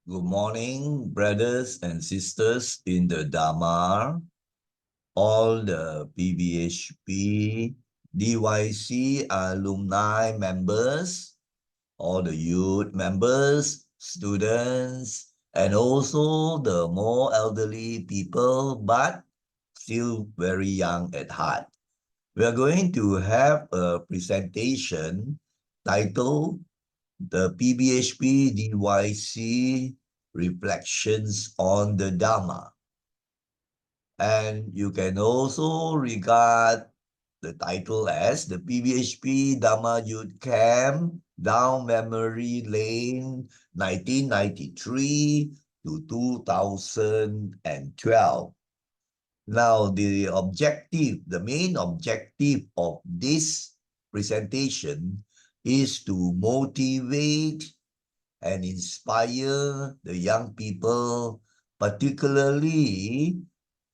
Good morning, brothers and sisters in the Dhamma, all the PBHP DYC alumni members, all the youth members, students, and also the more elderly people, but still very young at heart. We are going to have a presentation titled the PBHP DYC Reflections on the Dhamma. And you can also regard the title as the PBHP Dhamma Youth Camp Down Memory Lane 1993 to 2012. Now, the main objective of this presentation is to motivate and inspire the young people, particularly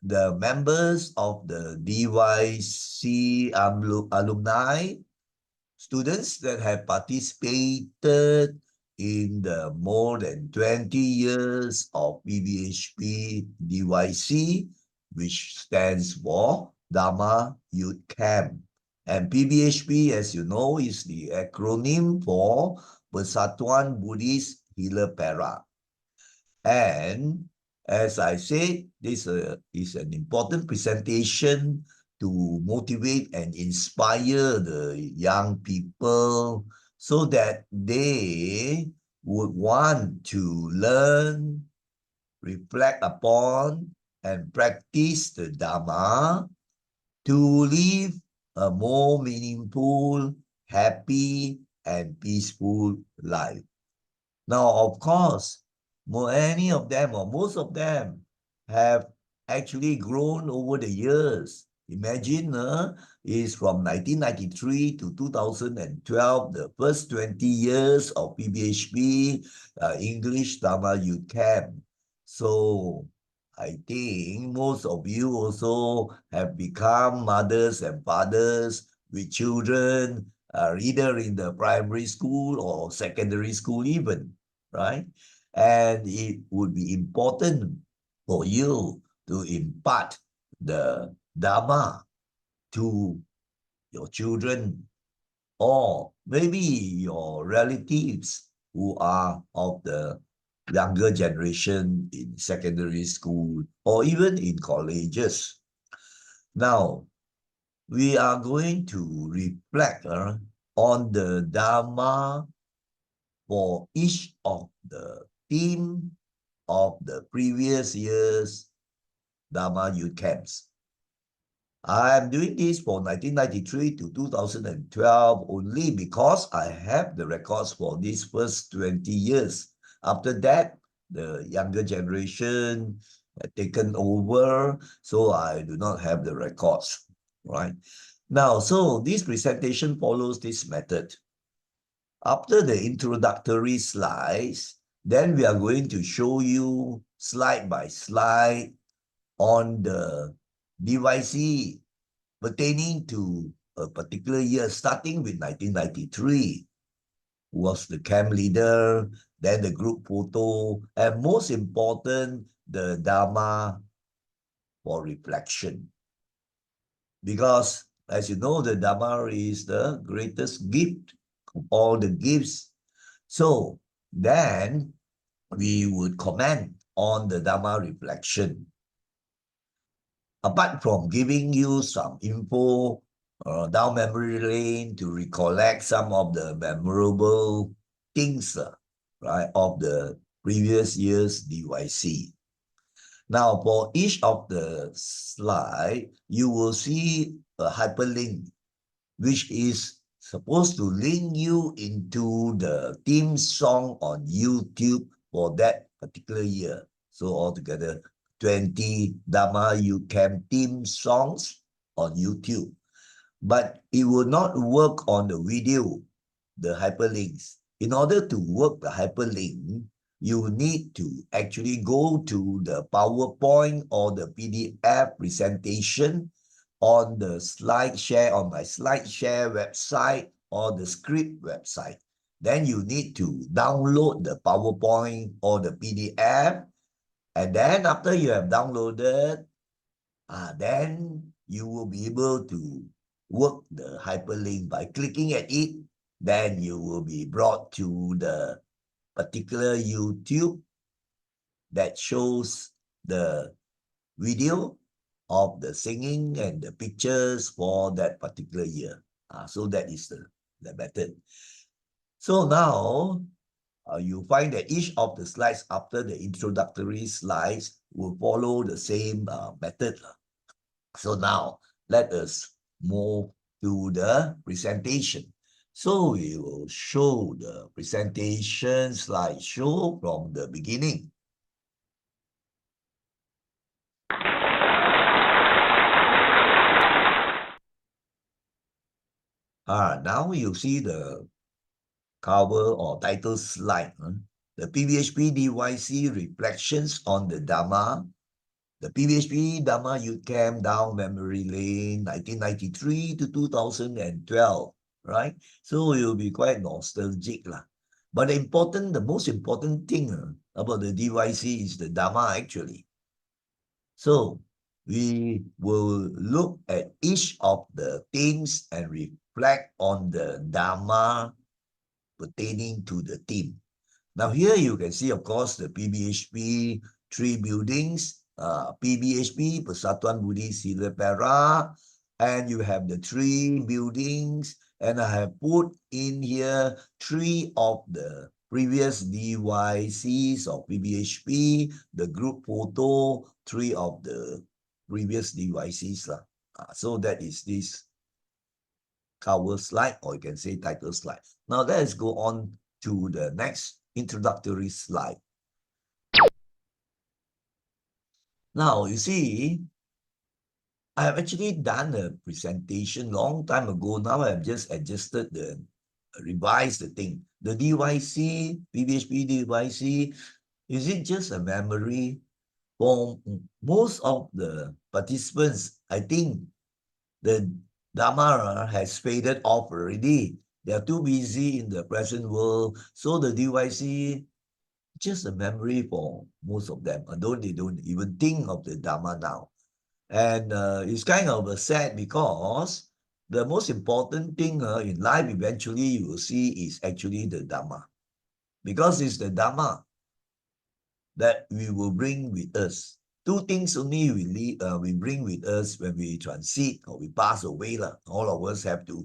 the members of the DYC alumni, students that have participated in the more than 20 years of PBHP DYC, which stands for Dhamma Youth Camp. And PBHP, as you know, is the acronym for Persatuan Buddhis Hilir Perak. And as I said, this is an important presentation to motivate and inspire the young people so that they would want to learn, reflect upon, and practice the Dhamma to live a more meaningful, happy, and peaceful life. Now, of course, any of them or most of them have actually grown over the years. Imagine, is from 1993 to 2012, the first 20 years of PBHP English Dhamma Youth Camp. So I think most of you also have become mothers and fathers with children, either in the primary school or secondary school even, right? And it would be important for you to impart the Dhamma to your children or maybe your relatives who are of the younger generation in secondary school or even in colleges. Now, we are going to reflect on the Dhamma for each of the theme of the previous year's Dhamma Youth Camps. I'm doing this for 1993 to 2012 only because I have the records for these first 20 years. After that, the younger generation had taken over, so I do not have the records, right? Now, so this presentation follows this method. After the introductory slides, then we are going to show you slide by slide on the DYC pertaining to a particular year, starting with 1993, who was the camp leader, then the group photo, and most important, the Dhamma for reflection. Because, as you know, the Dhamma is the greatest gift of all the gifts. So then we would comment on the Dhamma reflection. Apart from giving you some info down memory lane to recollect some of the memorable things, right, of the previous year's DYC. Now, for each of the slide, you will see a hyperlink, which is supposed to link you into the theme song on YouTube for that particular year. So altogether, 20 Dhamma Youth Camp theme songs on YouTube. But it will not work on the video, the hyperlinks. In order to work the hyperlink, you need to actually go to the PowerPoint or the PDF presentation on the Slideshare, on my Slideshare website or the script website. then you need to download the PowerPoint or the PDF. And then after you have downloaded, then you will be able to work the hyperlink by clicking at it. Then you will be brought to the particular YouTube that shows the video of the singing and the pictures for that particular year. So that is the method. So now you find that each of the slides after the introductory slides will follow the same method. So now let us move to the presentation. So we will show the presentation slideshow from the beginning. Now you see the cover or title slide. The PBHP DYC Reflections on the Dhamma. The PBHP Dhamma Youth Camp down memory lane, 1993 to 2012, right? So you'll be quite nostalgic lah. But the most important thing about the DYC is the Dhamma actually. So we will look at each of the themes and reflect on the Dhamma pertaining to the theme. Now here you can see, of course, the PBHP 3 buildings, PBHP, Persatuan Budi Sila Perak, and you have the 3 buildings, and I have put in here 3 of the previous DYCs of PBHP, the group photo, 3 of the previous DYCs. So that is this cover slide, or you can say title slide. Now let's go on to the next introductory slide. Now, you see, I have actually done a presentation long time ago. Now I have just adjusted revised the thing. The DYC, PBHP DYC, is it just a memory? For most of the participants, I think the Dhamma has faded off already. They are too busy in the present world. So the DYC, just a memory for most of them. Although they don't even think of the Dhamma now. And it's kind of sad because the most important thing in life eventually you will see is actually the Dhamma. Because it's the Dhamma that we will bring with us. 2 things only we bring with us when we transit or we pass away. All of us have to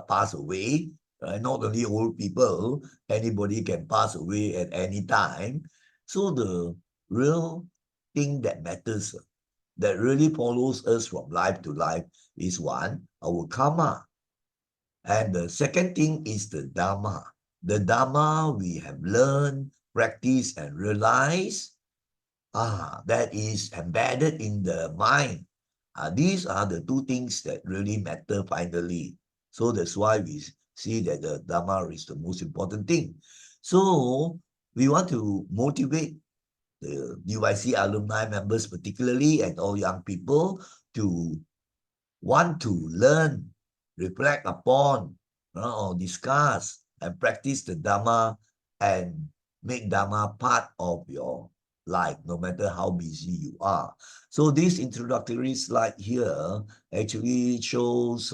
pass away. Not only old people, anybody can pass away at any time. So the real thing that matters, that really follows us from life to life, is one, our karma. And the second thing is the Dhamma. The Dhamma we have learned, practiced, and realized, that is embedded in the mind. These are the 2 things that really matter finally. So that's why we see that the Dhamma is the most important thing. So we want to motivate the DYC alumni members particularly, and all young people, to want to learn, reflect upon, or discuss and practice the Dhamma and make Dhamma part of your life, no matter how busy you are. So this introductory slide here actually shows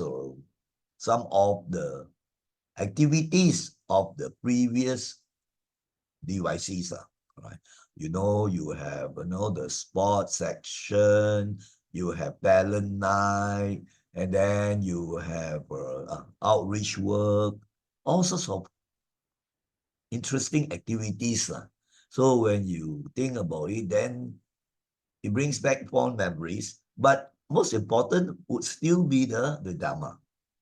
some of the activities of the previous DYCs. Right? You have the sports section, you have talent night, and then you have outreach work, all sorts of interesting activities. So when you think about it, then it brings back fond memories. But most important would still be the Dhamma.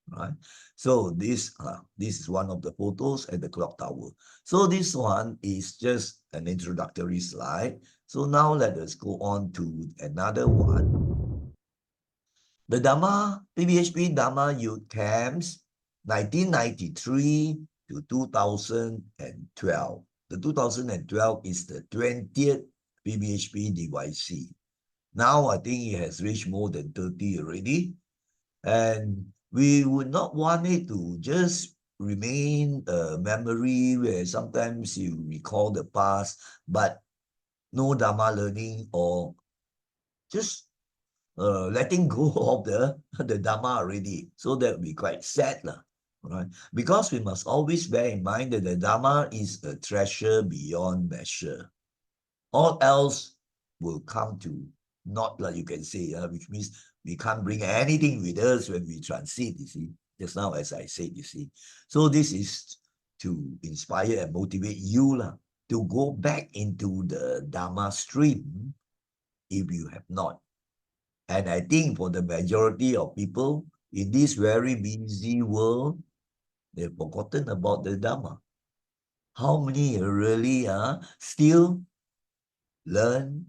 Right? So this is one of the photos at the clock tower. So this one is just an introductory slide. So now let us go on to another one. The Dhamma, PBHP Dhamma Youth Camps, 1993 to 2012. The 2012 is the 20th PBHP DYC. Now I think it has reached more than 30 already. And we would not want it to just remain a memory where sometimes you recall the past, but no Dhamma learning or just letting go of the Dhamma already. So that would be quite sad, right? Because we must always bear in mind that the Dhamma is a treasure beyond measure. All else will come to naught, like you can say, which means we can't bring anything with us when we transit, you see. Just now, as I said, you see. So this is to inspire and motivate you to go back into the Dhamma stream if you have not. And I think for the majority of people in this very busy world, they've forgotten about the Dhamma. How many really still learn,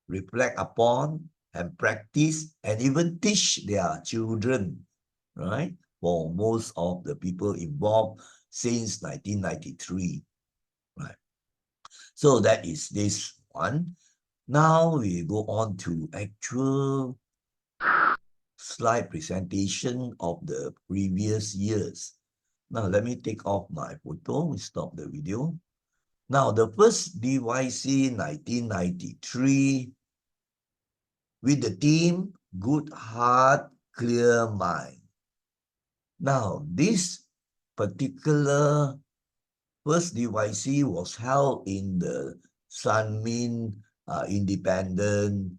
reflect upon, and practice, and even teach their children, right? For most of the people involved since 1993, right? So that is this one. Now we go on to actual slide presentation of the previous years. Now let me take off my photo, we stop the video. Now the first DYC 1993 with the theme Good Heart, Clear Mind. Now this particular first DYC was held in the Sanmin Independent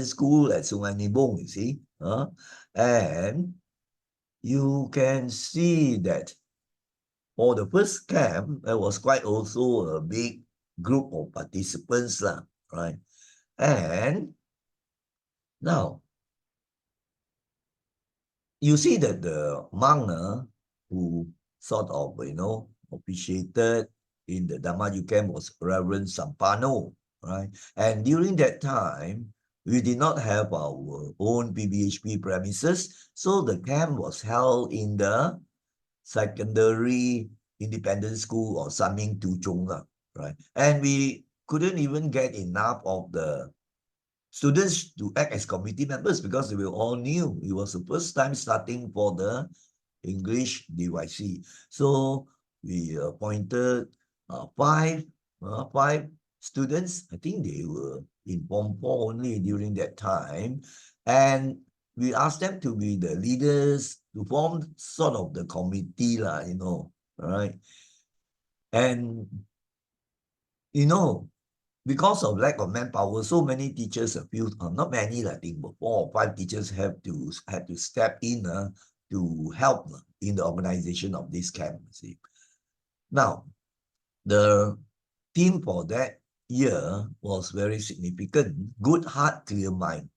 School at Sungai Nibong, you see. And you can see that for the first camp, there was quite also a big group of participants, right? And now, you see that the monk who sort of, appreciated in the Dhammaduta camp was Reverend Sampano, right? And during that time, we did not have our own PBHP premises, so the camp was held in the secondary independent school or Sanming Tuchong, right? And we couldn't even get enough of the students to act as committee members because they were all new. It was the first time starting for the English DYC. So we appointed five students. I think they were in Form 4 only during that time. And we asked them to be the leaders, to form sort of the committee, right? And, because of lack of manpower, so many teachers feel, not many, I think, but 4 or 5 teachers had to step in to help in the organization of this camp. See. Now, the theme for that year was very significant, good heart, clear mind.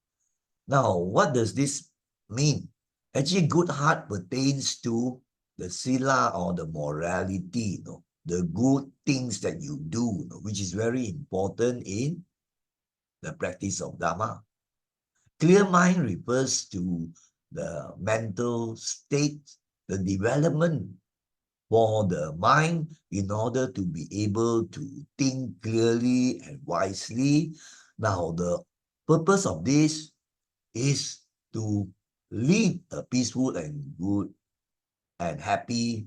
Now, what does this mean? Actually, good heart pertains to the sila or the morality, the good things that you do, which is very important in the practice of Dhamma. Clear mind refers to the mental state, the development for the mind in order to be able to think clearly and wisely. Now, the purpose of this is to lead a peaceful and good and happy,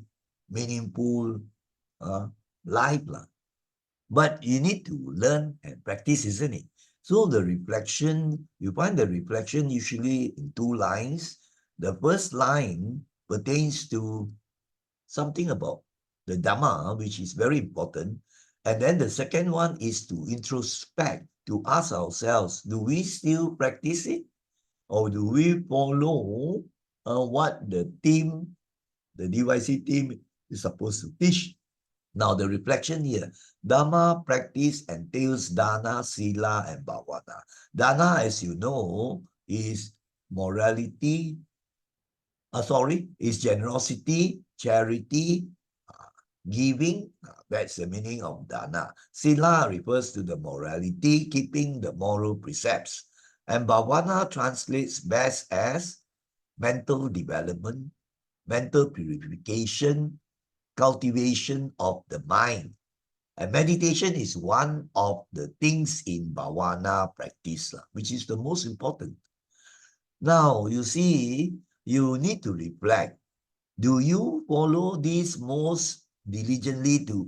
meaningful life. But you need to learn and practice, isn't it? So the reflection, you find the reflection usually in 2 lines. The first line pertains to something about the Dhamma, which is very important. And then the second one is to introspect, to ask ourselves, do we still practice it? Or do we follow what the DYC team is supposed to teach? Now, the reflection here, Dhamma practice entails dana, sila, and bhavana. Dana, as you know, is morality, is generosity, charity, giving. That's the meaning of dana. Sila refers to the morality, keeping the moral precepts. And bhavana translates best as mental development, mental purification, cultivation of the mind. And meditation is one of the things in bhavana practice, which is the most important. Now, you see, you need to reflect. Do you follow this most diligently to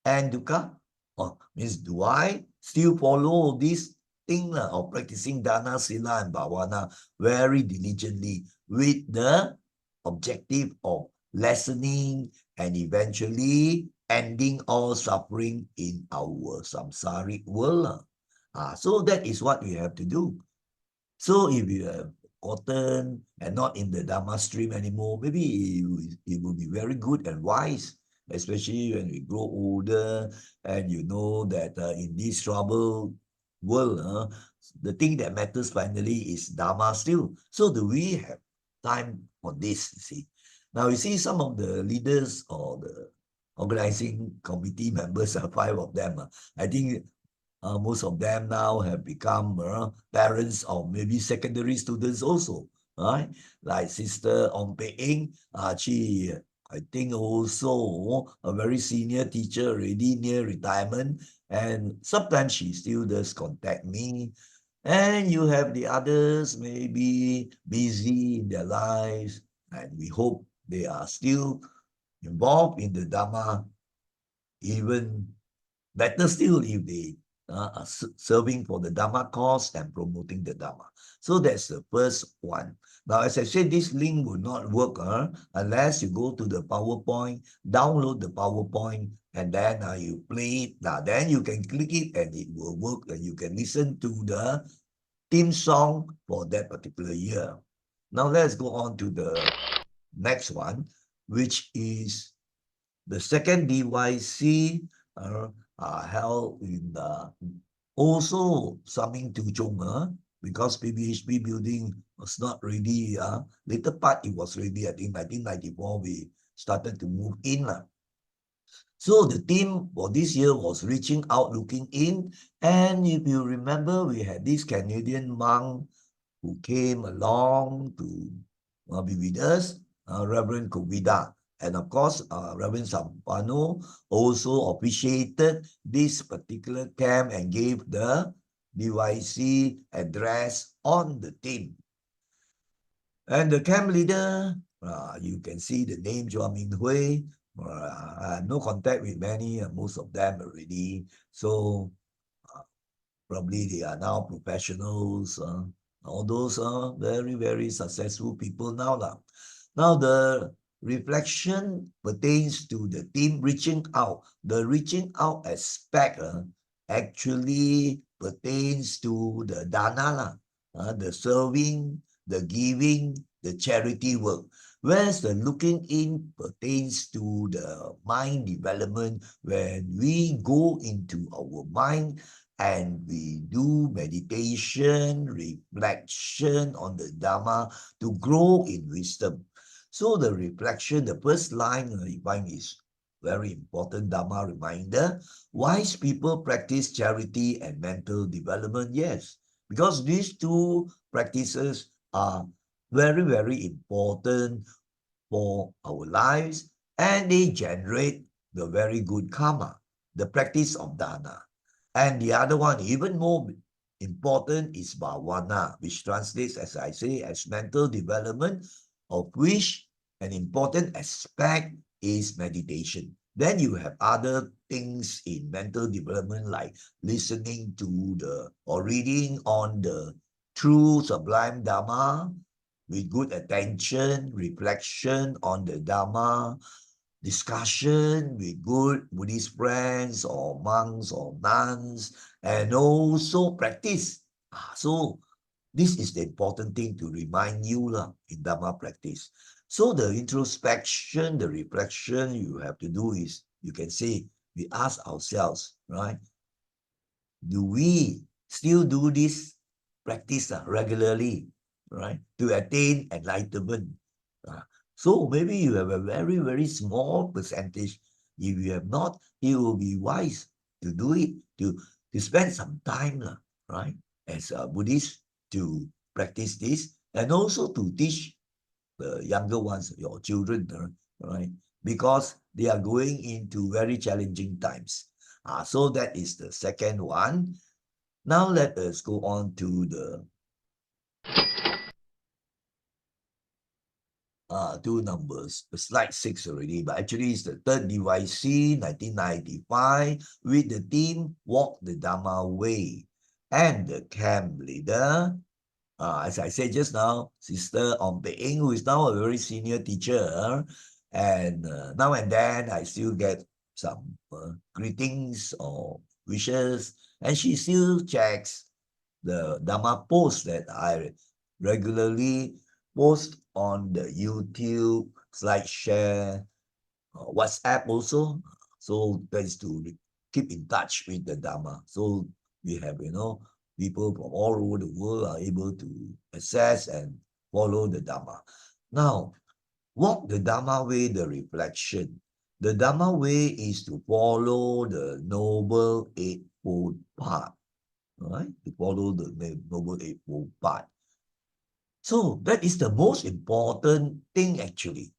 end dukkha? Or means, do I still follow this thing of practicing dana, sila, and bhavana very diligently with the objective of lessening and eventually ending all suffering in our samsaric world? So that is what we have to do. So if you have gotten and not in the Dharma stream anymore, maybe it will be very good and wise, especially when we grow older and you know that in this troubled world, the thing that matters finally is Dharma still. So do we have time for this, you see? Now, you see some of the leaders or the organizing committee members, five of them, I think most of them now have become parents or maybe secondary students also, right? Like Sister Ong Pei Eng, she, I think also a very senior teacher already near retirement, and sometimes she still does contact me. And you have the others maybe busy in their lives, and we hope they are still involved in the Dharma, even better still if they are serving for the Dhamma cause and promoting the Dhamma. So that's the first one. Now, as I said, this link will not work unless you go to the PowerPoint, download the PowerPoint, and then you play it. Now, then you can click it and it will work, and you can listen to the theme song for that particular year. Now, let's go on to the next one, which is the second DYC held in also Saming Tujong, because PBHP building was not ready. Later part it was ready. I think 1994 we started to move in. So the theme for this year was reaching out, looking in. And if you remember, we had this Canadian monk who came along to be with us, Reverend Kovida. And of course, Reverend Sampano also officiated this particular camp and gave the DYC address on the theme. And the camp leader, you can see the name Chua Min Hui. I have no contact with many, most of them already. So probably they are now professionals. All those are very, very successful people now. Now, the reflection pertains to the theme reaching out. The reaching out aspect actually pertains to the dana, the serving, the giving, the charity work. Whereas the looking in pertains to the mind development when we go into our mind and we do meditation, reflection on the Dhamma to grow in wisdom. So the reflection, the first line I find is very important Dhamma reminder. Wise people practice charity and mental development. Yes, because these two practices are very, very important for our lives and they generate the very good karma, the practice of dana. And the other one, even more important, is bhavana, which translates, as I say, as mental development, of which an important aspect is meditation. Then you have other things in mental development like listening to the or reading on the true sublime Dhamma with good attention, reflection on the Dhamma, discussion with good Buddhist friends or monks or nuns, and also practice. So this is the important thing to remind you in Dhamma practice. So the introspection, the reflection you have to do is, you can say, we ask ourselves, right? Do we still do this practice regularly, right, to attain enlightenment? So maybe you have a very, very small percentage. If you have not, it will be wise to do it, to spend some time, right, as a Buddhist to practice this and also to teach the younger ones, your children, right, because they are going into very challenging times. So that is the second one. Now let us go on to the two numbers. Slide 6 already, but actually it's the third DYC 1995 with the theme Walk the Dhamma Way. And the camp leader, as I said just now, Sister Ong Pei Eng, who is now a very senior teacher. And now and then I still get some greetings or wishes. And she still checks the Dhamma post that I regularly post on the YouTube, Slideshare, WhatsApp also. So that is to keep in touch with the Dhamma. So we have, people from all over the world are able to access and follow the Dhamma. Now, walk the Dhamma way, the reflection. The Dhamma way is to follow the Noble Eightfold Path, right? To follow the Noble Eightfold Path. So that is the most important thing actually.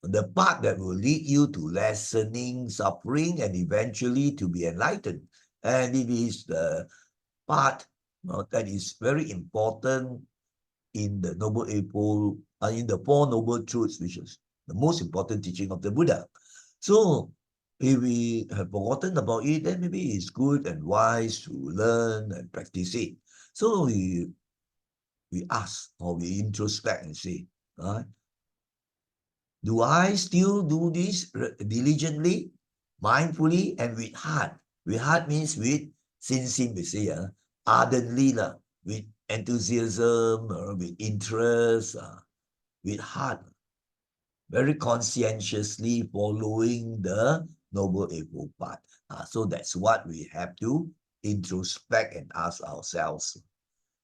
The path that will lead you to lessening suffering and eventually to be enlightened. And it is the path that is very important in the Noble Eightfold, in the Four Noble Truths, which is the most important teaching of the Buddha. So if we have forgotten about it, then maybe it's good and wise to learn and practice it. So we ask or we introspect and say, do I still do this diligently, mindfully, and with heart? With heart means with sinsin, we say, ardently, with enthusiasm, with interest, with heart, very conscientiously following the Noble Eightfold Path. So that's what we have to introspect and ask ourselves.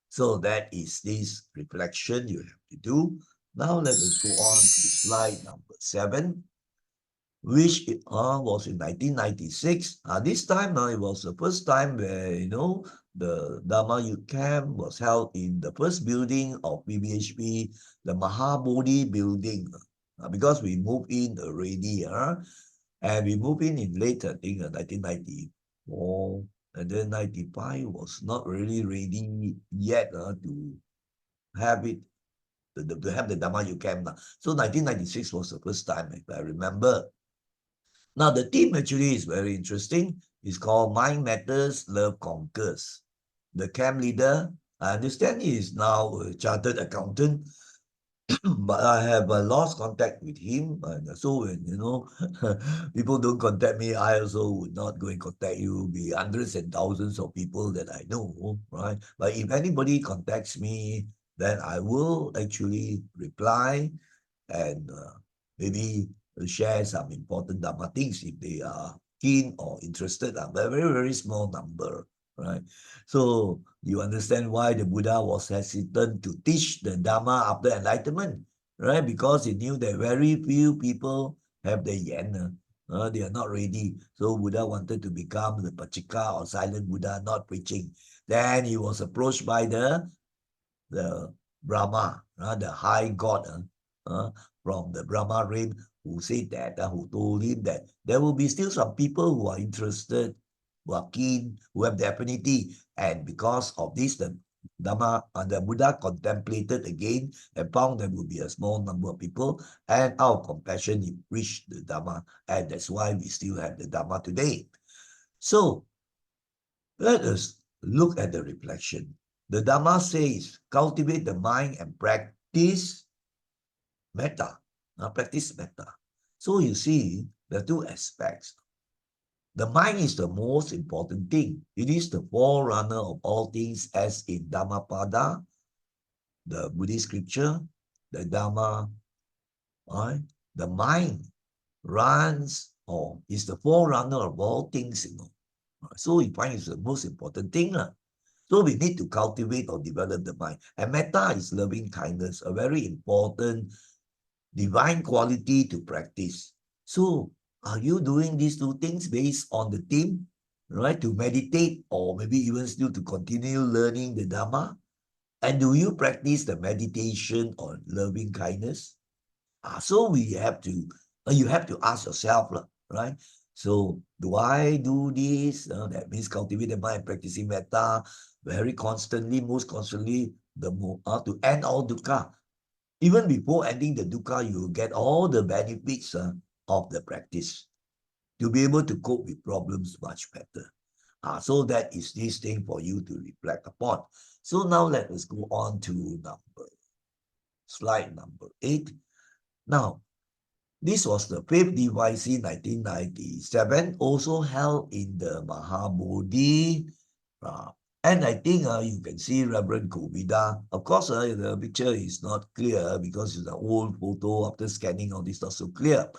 So that is this reflection you have to do. Now let us go on to slide number 7, which was in 1996. This time it was the first time where, the Dhamma Youth Camp was held in the first building of PBHP, the Mahabodhi building. Because we moved in already, and we moved in late, I think, 1994. And then 95 was not really ready yet to have it, to have the Dhamma Youth Camp. So 1996 was the first time, if I remember. Now, the theme actually is very interesting. It's called Mind Matters, Love Conquers. The camp leader, I understand he is now a chartered accountant, but I have lost contact with him. And so when, people don't contact me, I also would not go and contact you. Be hundreds and thousands of people that I know, right? But if anybody contacts me, then I will actually reply and maybe share some important Dhamma things if they are keen or interested. But a very, very small number, right? So you understand why the Buddha was hesitant to teach the Dhamma after enlightenment, right? Because he knew that very few people have the yen. They are not ready. So Buddha wanted to become the Pachika or silent Buddha, not preaching. Then he was approached by the Brahma, the high god from the Brahma realm, who said that, who told him that there will be still some people who are interested, who are keen, who have the affinity, and because of this, the Buddha contemplated again and found there will be a small number of people, and out of compassion, he preached the Dhamma, and that's why we still have the Dhamma today. So let us look at the reflection. The Dhamma says, cultivate the mind and practice metta. Now, practice metta. So you see, the two aspects. The mind is the most important thing. It is the forerunner of all things, as in Dhammapada, the Buddhist scripture, the Dhamma, right? The mind runs or is the forerunner of all things, So we find it's the most important thing. So we need to cultivate or develop the mind. And metta is loving kindness, a very important divine quality to practice. So are you doing these two things based on the theme, right? To meditate or maybe even still to continue learning the Dhamma? And do you practice the meditation on loving kindness? So we have to, you have to ask yourself, right? So do I do this? That means cultivate the mind, practicing metta very constantly, most constantly, to end all dukkha. Even before ending the dukkha, you will get all the benefits of the practice to be able to cope with problems much better. So that is this thing for you to reflect upon. So now let us go on to slide number 8. Now, this was the 5th DYC 1997, also held in the Mahabodhi. And I think you can see Reverend Kovida. Of course, the picture is not clear because it's an old photo. After scanning, all this not so clear.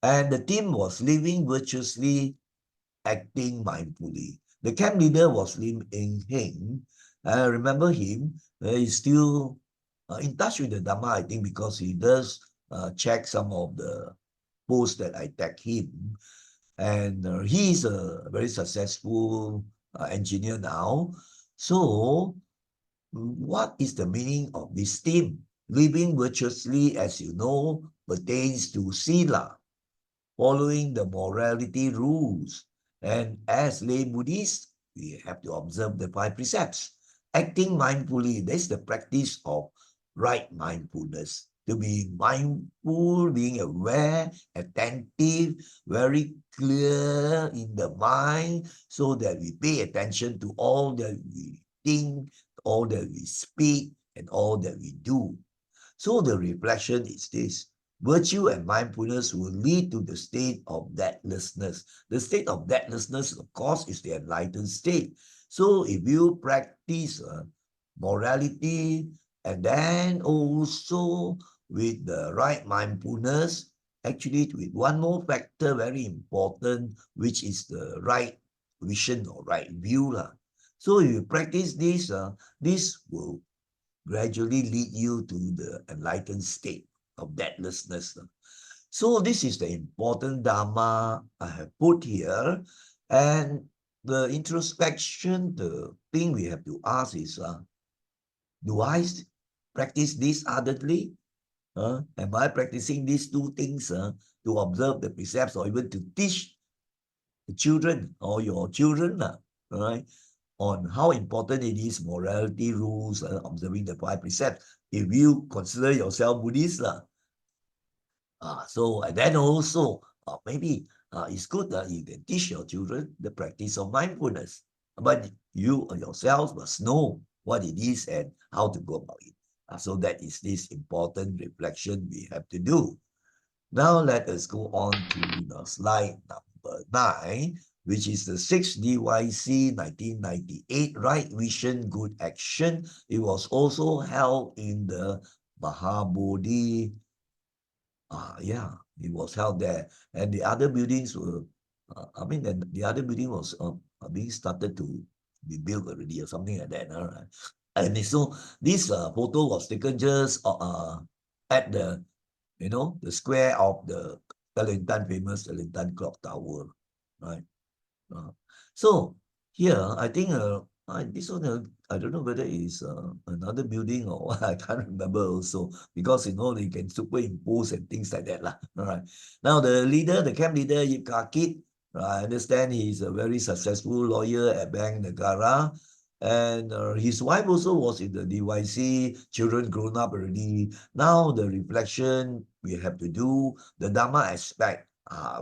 And the theme was living virtuously, acting mindfully. The camp leader was Lim Eng Heng. I remember him. He's still in touch with the Dhamma, I think, because he does check some of the posts that I tag him. And he's a very successful engineer now. So, what is the meaning of this theme? Living virtuously, as you know, pertains to Sila, following the morality rules. And as lay Buddhists, we have to observe the 5 precepts. Acting mindfully, that's the practice of right mindfulness. To be mindful, being aware, attentive, very clear in the mind, so that we pay attention to all that we think, all that we speak, and all that we do. So the reflection is this. Virtue and mindfulness will lead to the state of deathlessness. The state of deathlessness, of course, is the enlightened state. So if you practice morality and then also with the right mindfulness, actually with one more factor very important, which is the right vision or right view. So if you practice this, this will gradually lead you to the enlightened state of deathlessness. So this is the important Dharma I have put here. And the introspection, the thing we have to ask is, do I practice this ardently? Am I practicing these two things to observe the precepts or even to teach the children or your children, right? On how important it is, morality rules, observing the 5 precepts. If you consider yourself Buddhist, so and then also maybe it's good that you can teach your children the practice of mindfulness. But you yourself must know what it is and how to go about it. So that is this important reflection we have to do. Now let us go on to the slide number 9, which is the 6th DYC 1998 Right Vision Good Action. It was also held in the Mahabodhi. Yeah, it was held there. And the other buildings were, the other building was being started to be built already or something like that. All right. And so this photo was taken just at the the square of the famous Kelantan clock tower, right? So here, I think this one, I don't know whether it's another building or what, I can't remember also, because they can superimpose and things like that. All right. Now the camp leader, Yip Kakit, I understand he's a very successful lawyer at Bank Negara. And his wife also was in the DYC, children grown up already. Now the reflection we have to do, the Dhamma aspect,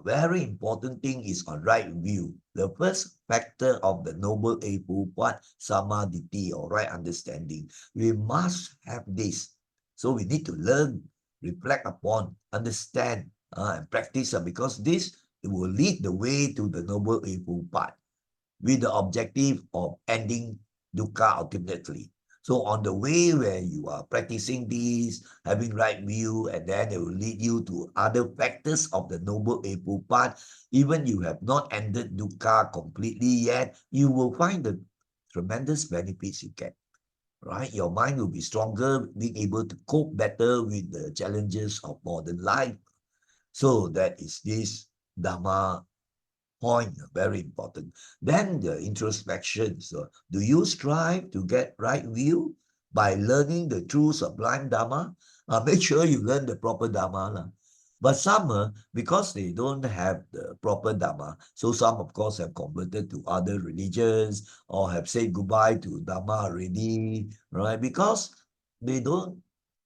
very important thing is on right view. The first factor of the Noble Eightfold Path, Samadhi, or right understanding. We must have this. So we need to learn, reflect upon, understand, and practice, because this will lead the way to the Noble Eightfold Path with the objective of ending dukkha ultimately. So on the way where you are practicing these, having right view, and then it will lead you to other factors of the Noble Eightfold Path. Even you have not ended dukkha completely yet, you will find the tremendous benefits you get. Right? Your mind will be stronger, being able to cope better with the challenges of modern life. So that is this Dhamma point, very important. Then the introspection. So, do you strive to get right view by learning the true sublime Dhamma? Make sure you learn the proper Dhamma. But some, because they don't have the proper Dhamma, so some, of course, have converted to other religions or have said goodbye to Dhamma already, right? Because they don't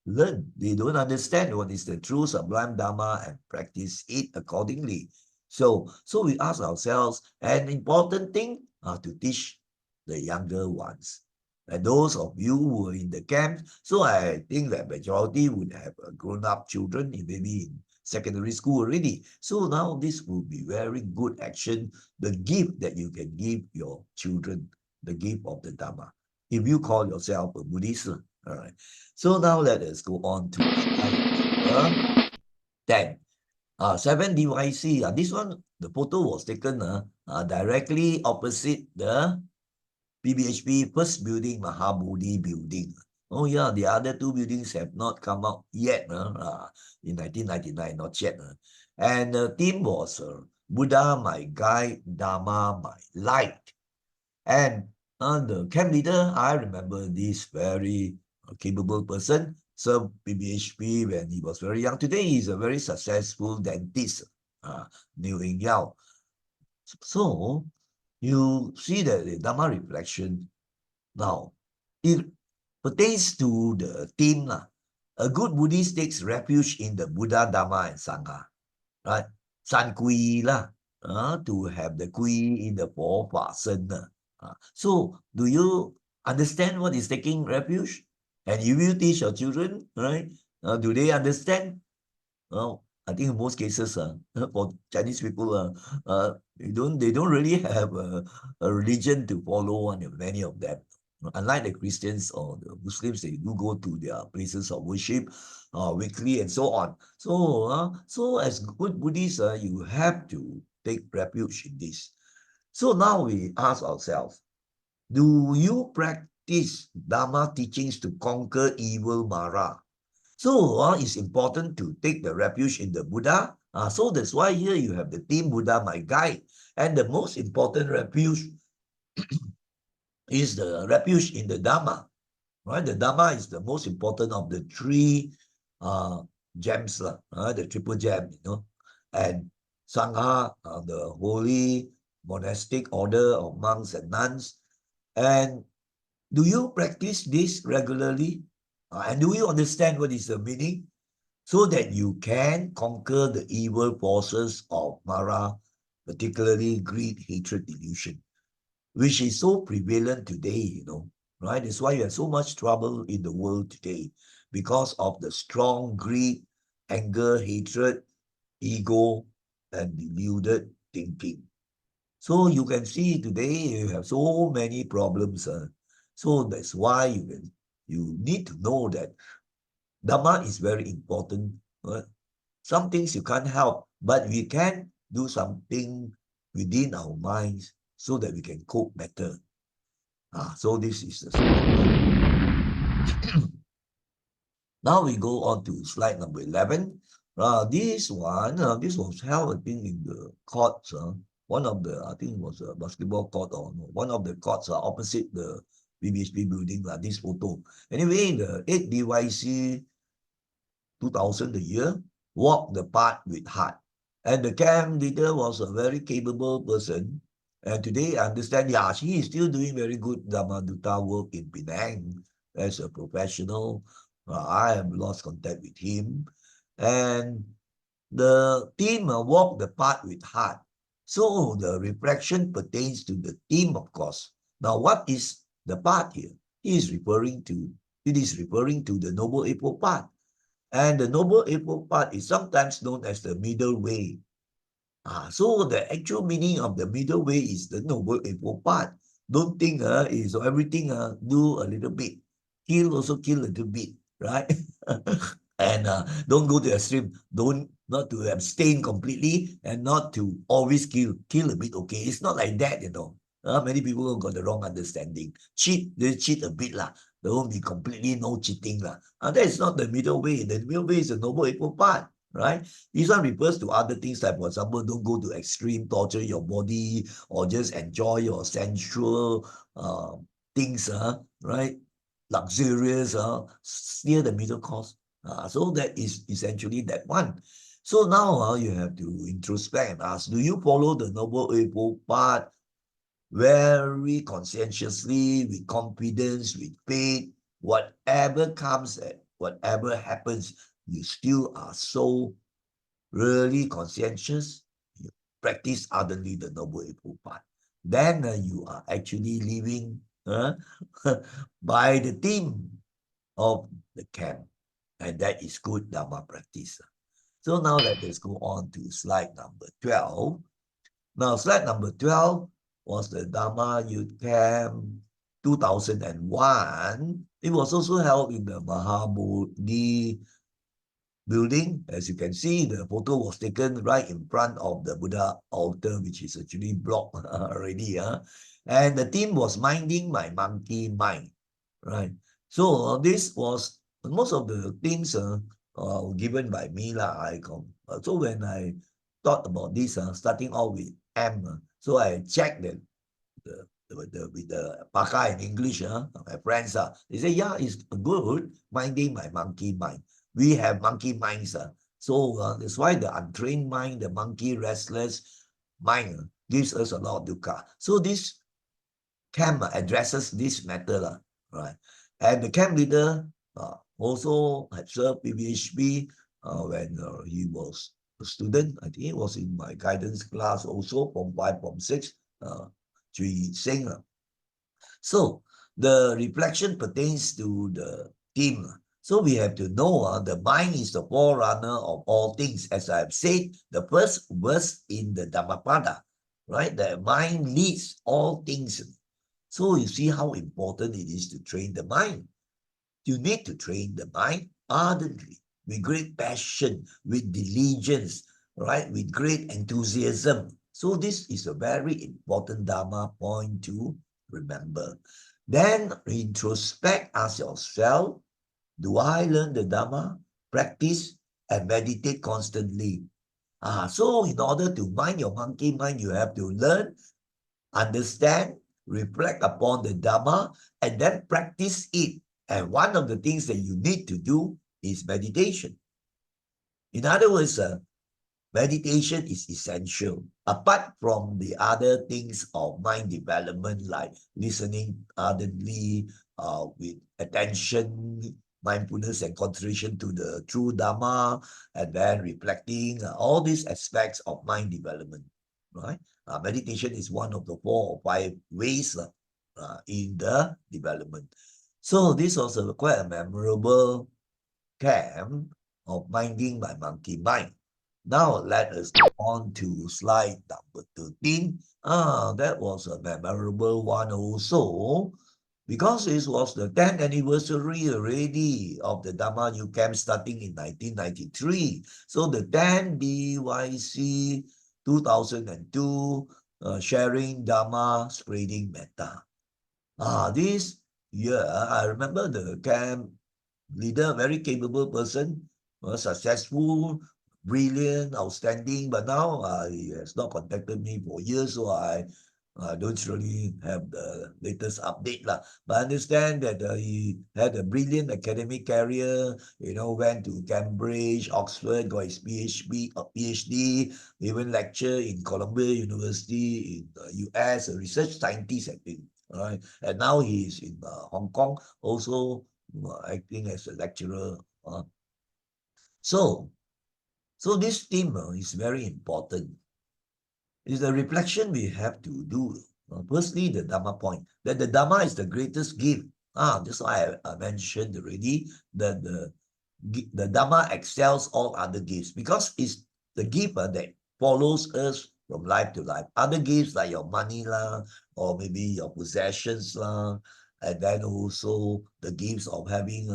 learn. They don't understand what is the true sublime Dharma and practice it accordingly. So we ask ourselves, an important thing to teach the younger ones. And those of you who are in the camp, so I think that majority would have grown-up children, maybe in secondary school already. So now this will be very good action, the gift that you can give your children, the gift of the Dhamma. If you call yourself a Buddhist, all right. So now let us go on to slide number 10. 7 DYC. This one, the photo was taken directly opposite the PBHP first building, Mahabodhi building. Oh yeah, the other two buildings have not come out yet in 1999, not yet. And the theme was Buddha, my guide, Dhamma, my light. And the camp leader, I remember this very capable person, served PBHP when he was very young. Today, he's a very successful dentist, New Eng Yao. So, you see that the Dhamma Reflection now, it pertains to the theme. A good Buddhist takes refuge in the Buddha, Dhamma, and Sangha. Right? San Kui lah, to have the Kui in the Four Fasen. So, do you understand what is taking refuge? And you will teach your children, right? Do they understand? Well, I think in most cases, for Chinese people, they don't really have a religion to follow on many of them. Unlike the Christians or the Muslims, they do go to their places of worship weekly and so on. So as good Buddhists, you have to take refuge in this. So now we ask ourselves, do you practice Dhamma teachings to conquer evil Mara? So it's important to take the refuge in the Buddha. So that's why here you have the theme Buddha, my guide. And the most important refuge is the refuge in the Dhamma. Right? The Dhamma is the most important of the three gems, the triple gem, And Sangha, the holy monastic order of monks and nuns. And do you practice this regularly? And do you understand what is the meaning? So that you can conquer the evil forces of Mara, particularly greed, hatred, delusion, which is so prevalent today, right? That's why you have so much trouble in the world today, because of the strong greed, anger, hatred, ego, and deluded thinking. So you can see today you have so many problems. So that's why you need to know that Dhamma is very important. Some things you can't help, but we can do something within our minds so that we can cope better. So this is the Now we go on to slide number 11. This was held, I think, in the courts. One of the, I think it was a basketball court, or no, one of the courts opposite the PBHP building, this photo. Anyway, the 8 DYC 2000 a year, walk the path with heart. And the camp leader was a very capable person. And today I understand, she is still doing very good Dhammaduta work in Penang as a professional. I have lost contact with him. And the theme, walk the path with heart. So the reflection pertains to the theme, of course. Now, what is the path here? It is referring to the Noble Eightfold Path. And the Noble Eightfold Path is sometimes known as the middle way. So the actual meaning of the middle way is the Noble Eightfold Path. Don't think is everything do a little bit. Also kill a little bit, right? And don't go to extreme. Not to abstain completely and not to always kill a bit. Okay, it's not like that, Many people got the wrong understanding. They cheat a bit lah. There won't be completely no cheating lah. That is not the middle way. The middle way is the Noble Eightfold Path, right? This one refers to other things, like, for example, don't go to extreme, torture your body, or just enjoy your sensual things, right? Luxurious, steer the middle course. So that is essentially that one. So now you have to introspect and ask, do you follow the Noble Eightfold Path very conscientiously, with confidence, with faith, whatever comes whatever happens, you still are so really conscientious, you practice ardently the Noble Eightfold Path, then you are actually living by the theme of the camp. And that is good Dhamma practice. So now let us go on to slide number 12. Now, slide number 12 was the Dhamma Youth Camp 2001. It was also held in the Mahabodhi building. As you can see, the photo was taken right in front of the Buddha altar, which is actually blocked already. And the theme was Minding My Monkey Mind. Right. So this was most of the themes given by me. So when I thought about this, starting off with M, so I checked that with the Paka in English, my friends, they say, yeah, it's good, minding my monkey mind. We have monkey minds. So that's why the untrained mind, the monkey restless mind gives us a lot of dukkha. So this camp addresses this matter, right? And the camp leader also had served PBHP when he was a student. I think it was in my guidance class also, from 5, from 6, Chui Sing. So the reflection pertains to the theme. So we have to know the mind is the forerunner of all things. As I've said, the first verse in the Dhammapada, right? The mind leads all things. So you see how important it is to train the mind. You need to train the mind ardently, with great passion, with diligence, right? With great enthusiasm. So this is a very important Dhamma point to remember. Then introspect, ask yourself, do I learn the Dhamma, practice, and meditate constantly? So in order to mind your monkey mind, you have to learn, understand, reflect upon the Dhamma, and then practice it. And one of the things that you need to do is meditation. In other words, meditation is essential. Apart from the other things of mind development, like listening ardently, with attention, mindfulness, and concentration to the true Dhamma, and then reflecting, all these aspects of mind development, right? Meditation is one of the 4 or 5 ways in the development. So this was quite a memorable camp of minding my monkey mind. Now let us go on to slide number 13. That was a memorable one also, because it was the 10th anniversary already of the Dhamma Youth Camp starting in 1993. So the 10 DYC 2002, sharing Dhamma, spreading metta. This year, I remember the camp leader, very capable person, successful, brilliant, outstanding, but now he has not contacted me for years, so I don't really have the latest update. But I understand that he had a brilliant academic career, went to Cambridge, Oxford, got his PhD, even lecture in Columbia University in the US, a research scientist, I think. Right? And now he's in Hong Kong, also acting as a lecturer. So this theme is very important. It's the reflection we have to do. Firstly, the Dhamma point, that the Dhamma is the greatest gift. Just like I mentioned already, that the Dhamma excels all other gifts, because it's the gift that follows us from life to life. Other gifts like your money or maybe your possessions and then also the gifts of having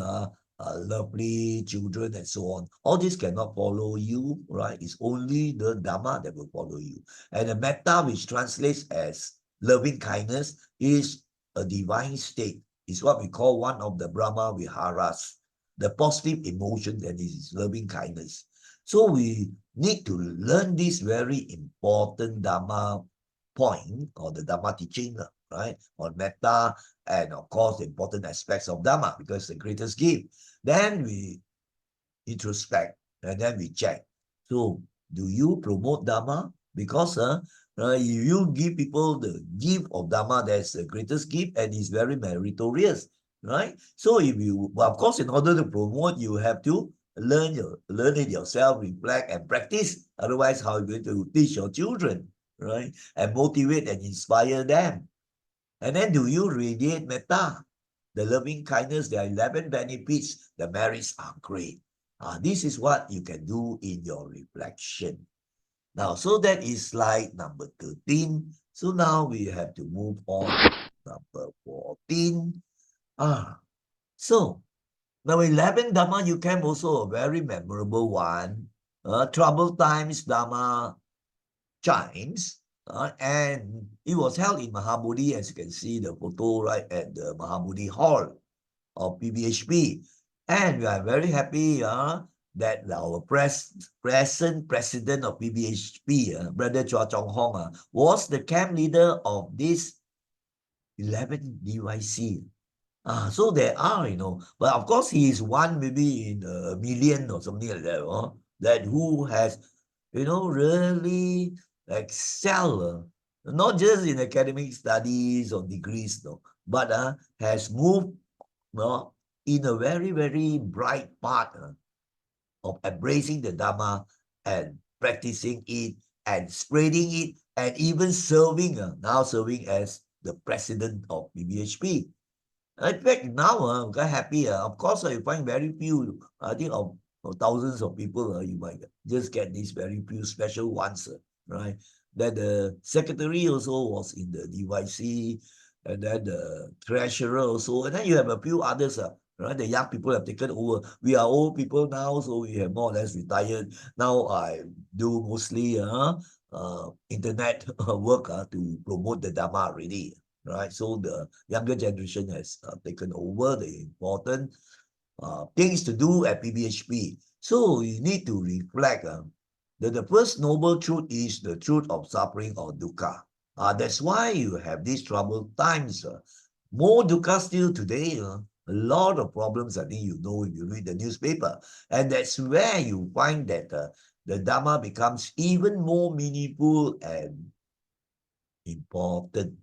lovely children and so on. All this cannot follow you, right? It's only the Dhamma that will follow you. And the metta, which translates as loving kindness, is a divine state. It's what we call one of the Brahma Viharas, the positive emotion that is loving kindness. So we need to learn this very important Dhamma point, or the Dhamma teaching, right, on metta, and of course the important aspects of Dhamma, because the greatest gift. Then we introspect, and then we check. So do you promote Dhamma? Because if you give people the gift of Dhamma, that's the greatest gift, and it's very meritorious. right? So if you, well, of course, in order to promote, you have to learn it yourself, reflect and practice. Otherwise, how are you going to teach your children, right? And motivate and inspire them. And then do you radiate metta? The loving kindness, there are 11 benefits. The merits are great. This is what you can do in your reflection. Now, so that is slide number 13. So now we have to move on to number 14. So now 11 Dhamma you can also a very memorable one. Troubled times Dhamma chimes. And it was held in Mahabodhi, as you can see the photo right at the Mahabodhi Hall of PBHP. And we are very happy that our present president of PBHP, Brother Chua Chong Hong, was the camp leader of this 11 DYC. So there are, but of course he is one maybe in a million or something like that, that who has, really excel, not just in academic studies or degrees, no, but has moved in a very, very bright path of embracing the Dhamma and practicing it and spreading it and even serving, now serving as the president of PBHP. In fact, now I'm quite happy. Of course, you find very few, I think of thousands of people, you might just get these very few special ones, right? That the secretary also was in the DYC, and then the treasurer also, and then you have a few others, right? The young people have taken over. We are old people now, so we have more or less retired. Now I do mostly internet work to promote the Dhamma already. Right, so the younger generation has taken over the important things to do at PBHP. So you need to reflect that the first noble truth is the truth of suffering or dukkha. That's why you have these troubled times. More dukkha still today. A lot of problems, I think if you read the newspaper. And that's where you find that the Dhamma becomes even more meaningful and important.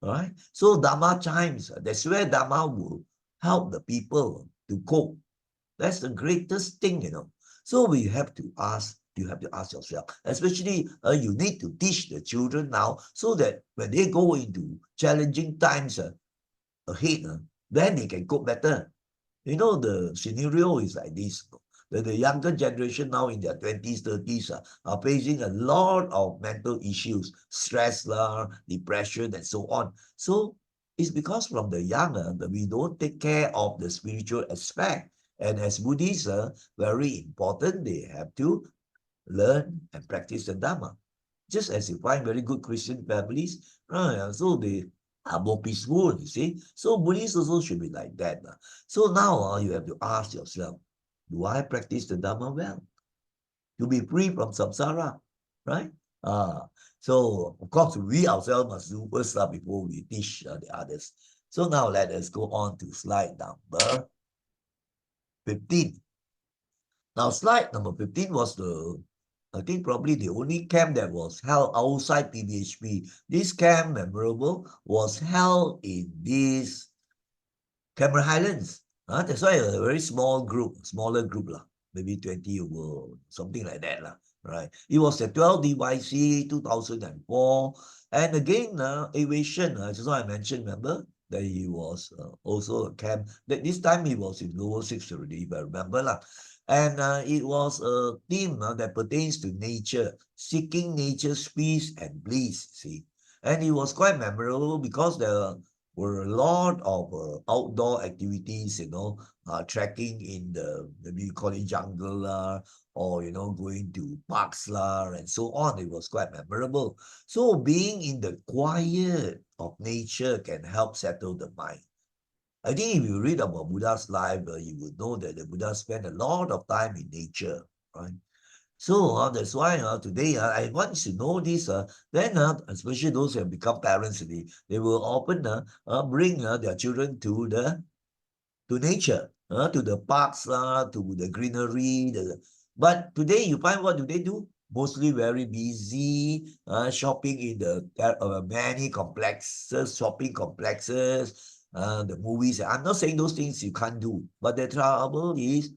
Right? So Dhamma chimes, that's where Dhamma will help the people to cope. That's the greatest thing, So you have to ask yourself, especially you need to teach the children now so that when they go into challenging times ahead, then they can cope better. The scenario is like this. The younger generation now in their 20s, 30s are facing a lot of mental issues, stress, depression, and so on. So it's because from the young that we don't take care of the spiritual aspect. And as Buddhists, very important, they have to learn and practice the Dhamma. Just as you find very good Christian families, so they are more peaceful, you see. So Buddhists also should be like that. So now you have to ask yourself, do I practice the Dhamma well? To be free from samsara, right? So of course, we ourselves must do first before we teach the others. So now let us go on to slide number 15. Now, slide number 15 was I think probably the only camp that was held outside PBHP. This camp, memorable, was held in this Cameron Highlands. That's why a very smaller group, maybe 20 or something like that. Right. It was at 12 DYC 2004. And again, aviation, just what I mentioned, remember? That he was also a camp. That this time he was in lower six already, if I remember. And it was a theme that pertains to nature, seeking nature's peace and bliss, see. And it was quite memorable because there were a lot of outdoor activities, trekking in the, maybe you call it jungle, or, going to parks, and so on. It was quite memorable. So being in the quiet of nature can help settle the mind. I think if you read about Buddha's life, you would know that the Buddha spent a lot of time in nature, right? So that's why today I want you to know this. Then especially those who have become parents, they will often bring their children to nature, to the parks, to the greenery. But today you find what do they do? Mostly very busy, shopping in the many complexes, shopping complexes, the movies. I'm not saying those things you can't do, but the trouble is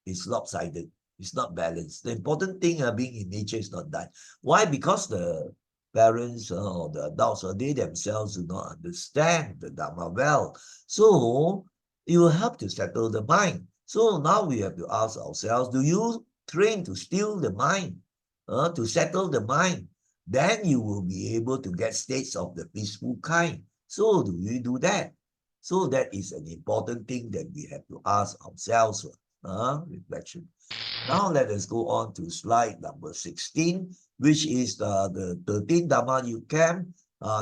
it's lopsided. It's not balanced. The important thing being in nature is not that. Why? Because the parents or the adults or they themselves do not understand the Dhamma well. So it will help to settle the mind. So now we have to ask ourselves, do you train to still the mind, to settle the mind? Then you will be able to get states of the peaceful kind. So do we do that? So that is an important thing that we have to ask ourselves. Reflection. Now let us go on to slide number 16, which is the 13th Dhamma Youth Camp.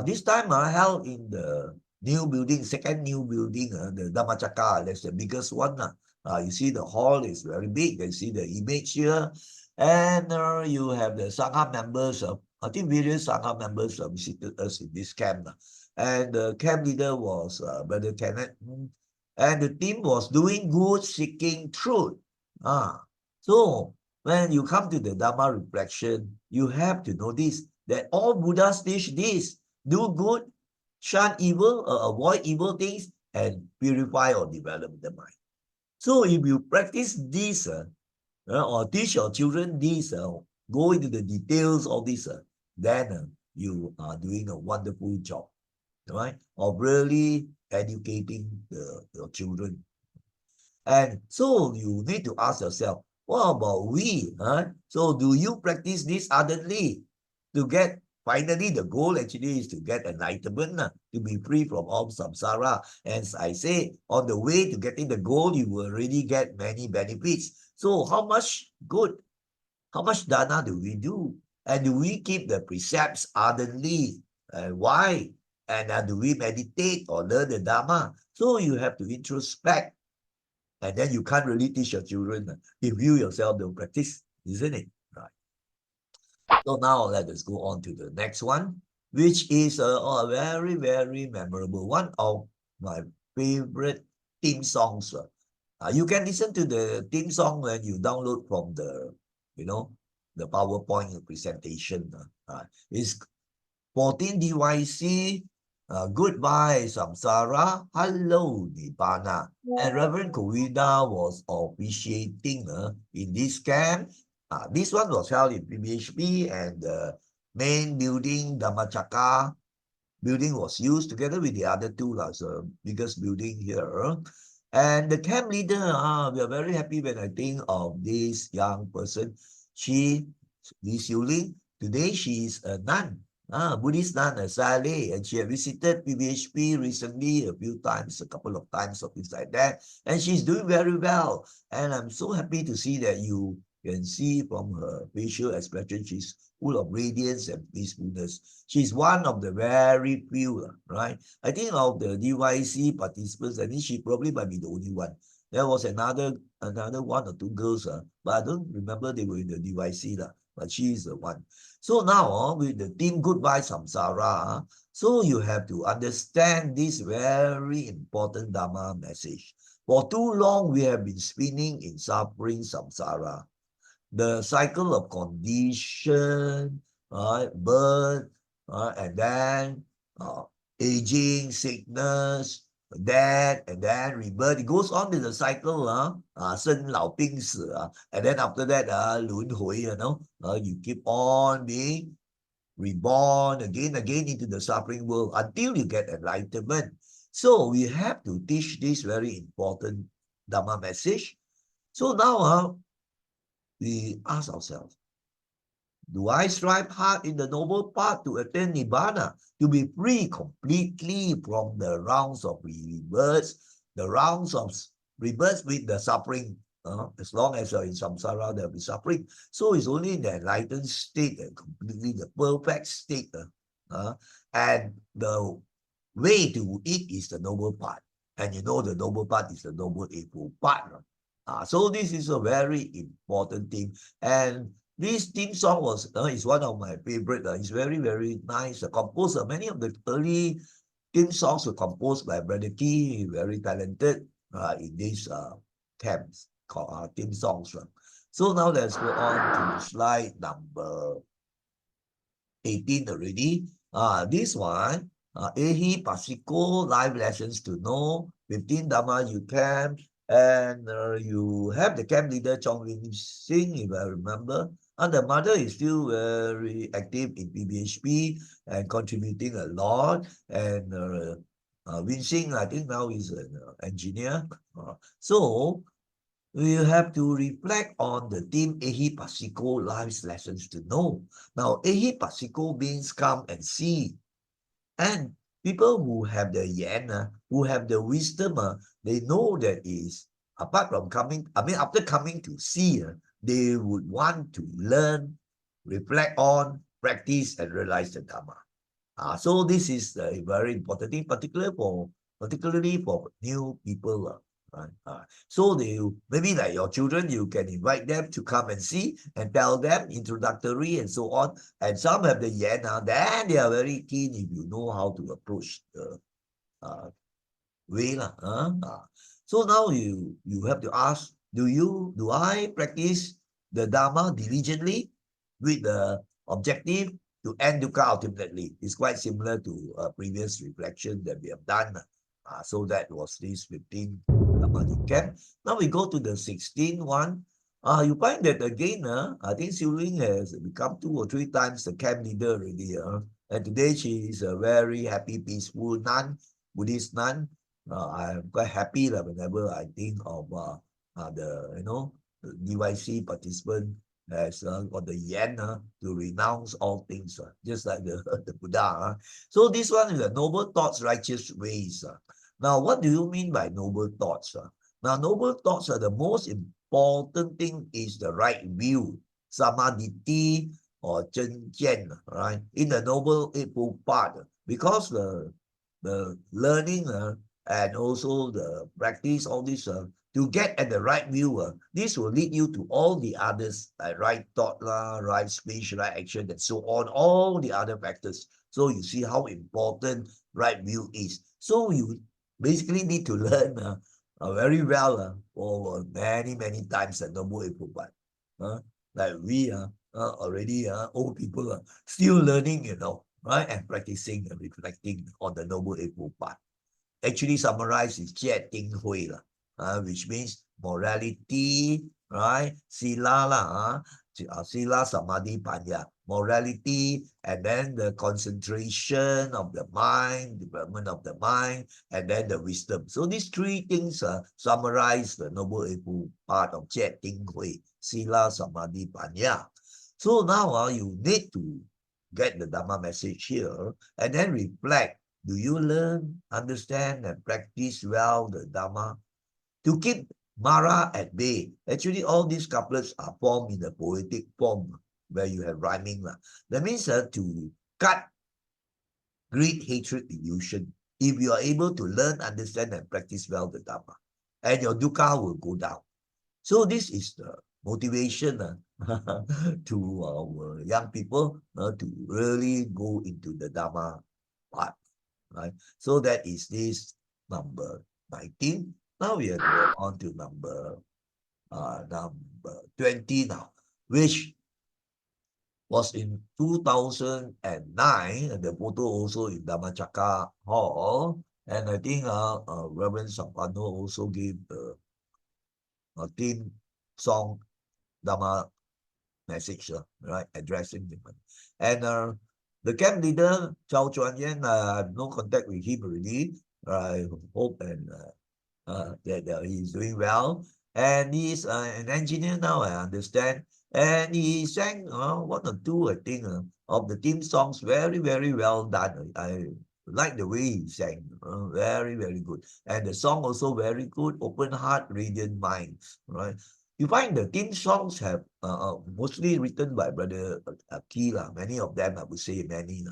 This time held in the new building, second new building, the Dhammachakka, that's the biggest one. You see the hall is very big. You see the image here. And you have the Sangha members, I think various Sangha members visited us in this camp. And the camp leader was Brother Kenneth. And the team was doing good, seeking truth. So when you come to the Dhamma reflection, you have to notice that all Buddhas teach this: do good, shun evil, avoid evil things, and purify or develop the mind. So if you practice this, or teach your children this, go into the details of this, then you are doing a wonderful job, right? Of really educating your children. And so you need to ask yourself, what about we? So do you practice this ardently to get, finally the goal actually is to get enlightenment, to be free from all samsara. As I say, on the way to getting the goal, you will already get many benefits. So how much good, how much dana do we do? And do we keep the precepts ardently? And why? And do we meditate or learn the Dhamma? So you have to introspect. And then you can't really teach your children if you yourself don't practice, isn't it? Right. So now let us go on to the next one, which is a very, very memorable one of my favorite theme songs. You can listen to the theme song when you download from the, the PowerPoint presentation. It's 14 DYC, Goodbye Samsara, Hello Nibbana. And Reverend Kovida was officiating in this camp. This one was held in PBHP, and the main building, Dhammachakka building, was used together with the other two, so biggest building here. And the camp leader, we are very happy when I think of this young person. She, Lee Xiuling, today she is a nun. Buddhist nun, a Sale, and she had visited PBHP recently a few times, a couple of times, or things like that. And she's doing very well. And I'm so happy to see that you can see from her facial expression, she's full of radiance and peacefulness. She's one of the very few, right? I think of the DYC participants, I think she probably might be the only one. There was another one or two girls, but I don't remember they were in the DYC, but she is the one. So now with the team Goodbye Samsara, so you have to understand this very important Dhamma message. For too long, we have been spinning in suffering samsara. The cycle of condition, birth, and then aging, sickness, death, and then rebirth. It goes on to the cycle, 生老病死, and then after that, 轮回, you keep on being reborn again into the suffering world until you get enlightenment. So we have to teach this very important Dhamma message. So now, we ask ourselves, do I strive hard in the noble path to attain Nibbana, to be free completely from the rounds of rebirths, the rounds of rebirths with the suffering? As long as you're in samsara, there'll be suffering. So it's only in the enlightened state, completely the perfect state. And the way to it is the noble path. And you know the noble path is the noble eightfold path. So this is a very important thing. And this theme song is one of my favorite. It's very, very nice. Composed, many of the early theme songs were composed by Brother Key, very talented in these camps called theme songs. So now let's go on to slide number 18 already. This one, Ehi Pasiko, live lessons to know, 15 Dhamma you can, and you have the camp leader Chong Win Sing, if I remember. And the mother is still very active in PBHP and contributing a lot. And Win Sing, I think now is an engineer. So we have to reflect on the theme Ehi Pasiko, life's lessons to know. Now, Ehi Pasiko means come and see. And people who have the yen, who have the wisdom, they know that is apart from coming, after coming to see, they would want to learn, reflect on, practice, and realize the Dhamma. So this is a very important thing, particularly for new people. Right? So they maybe like your children, you can invite them to come and see and tell them introductory and so on. And some have the yen, then they are very keen if you know how to approach the uh, way. So now you have to ask, do I practice the Dharma diligently with the objective to end dukkha ultimately? It's quite similar to a previous reflection that we have done. So that was this 15 Dhamma camp. Now we go to the 16th one. You find that again, I think Siu Ling has become 2 or 3 times the camp leader already. And today she is a very happy, peaceful nun, Buddhist nun. I'm quite happy that whenever I think of the DYC participant has got the yen to renounce all things, just like the Buddha. So this one is the noble thoughts, righteous ways. Now, what do you mean by noble thoughts? Now, noble thoughts are the most important thing is the right view, samadhi or zhen jian, right? In the noble eightfold path, because the learning and also the practice, all this to get at the right view, this will lead you to all the others, like right thought, right speech, right action, and so on, all the other factors. So you see how important right view is. So you basically need to learn very well for many, many times at Noble Eightfold Path. Like we already old people still learning, right, and practicing and reflecting on the Noble Eightfold Path. Actually summarized is Jie Ting Hui, which means morality, right? Sila Sila Samadhi Panya, morality, and then the concentration of the mind, development of the mind, and then the wisdom. So these 3 things summarize the Noble Eightfold Path of Jie Ting Hui, Sila Samadhi Panya. So now you need to get the Dhamma message here and then reflect. Do you learn, understand, and practice well the Dhamma? To keep Mara at bay. Actually, all these couplets are formed in the poetic form where you have rhyming. That means to cut greed, hatred, illusion. If you are able to learn, understand, and practice well the Dhamma, and your dukkha will go down. So this is the motivation to our young people to really go into the Dhamma path. Right? So that is this number 19. Now we are going on to number 20 now, which was in 2009, and the photo also in Dhammacakka Hall. And I think Reverend Sampano also gave a theme song Dhamma message, right, addressing them. And the camp leader, Chow Chuan Yen, I have no contact with him already. I hope and that he's doing well. And he's an engineer now, I understand. And he sang 1 or 2, I think, of the theme songs very, very well done. I like the way he sang, very, very good. And the song also very good, open heart, radiant mind, right? You find the theme songs have mostly written by Brother Aki, many of them, I would say many.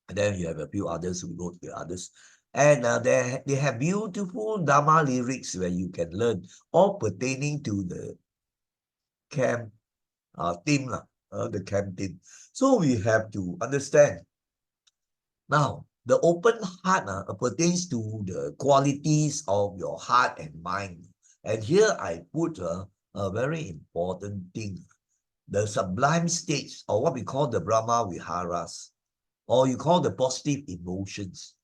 And then you have a few others who wrote the others. And they have beautiful Dhamma lyrics where you can learn, all pertaining to the camp theme, the camp theme. So we have to understand. Now, the open heart pertains to the qualities of your heart and mind. And here I put a very important thing, the sublime states, or what we call the Brahma Viharas. or you call the positive emotions,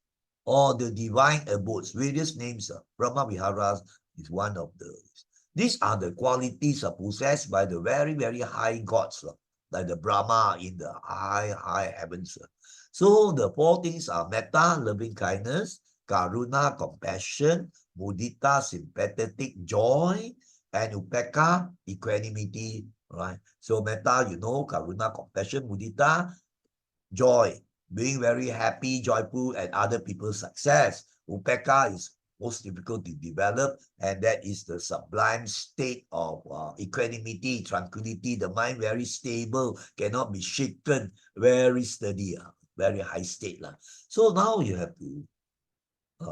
or the divine abodes, various names. Brahma Viharas is one of those. These are the qualities possessed by the very, very high gods, like the Brahma in the high, high heavens. So the four things are metta, loving kindness, karuna, compassion, mudita, sympathetic joy, and upeka, equanimity, right? So metta, karuna, compassion, mudita, joy, being very happy, joyful at other people's success. Upeka is most difficult to develop, and that is the sublime state of equanimity, tranquility, the mind very stable, cannot be shaken, very steady, very high state. So now you have to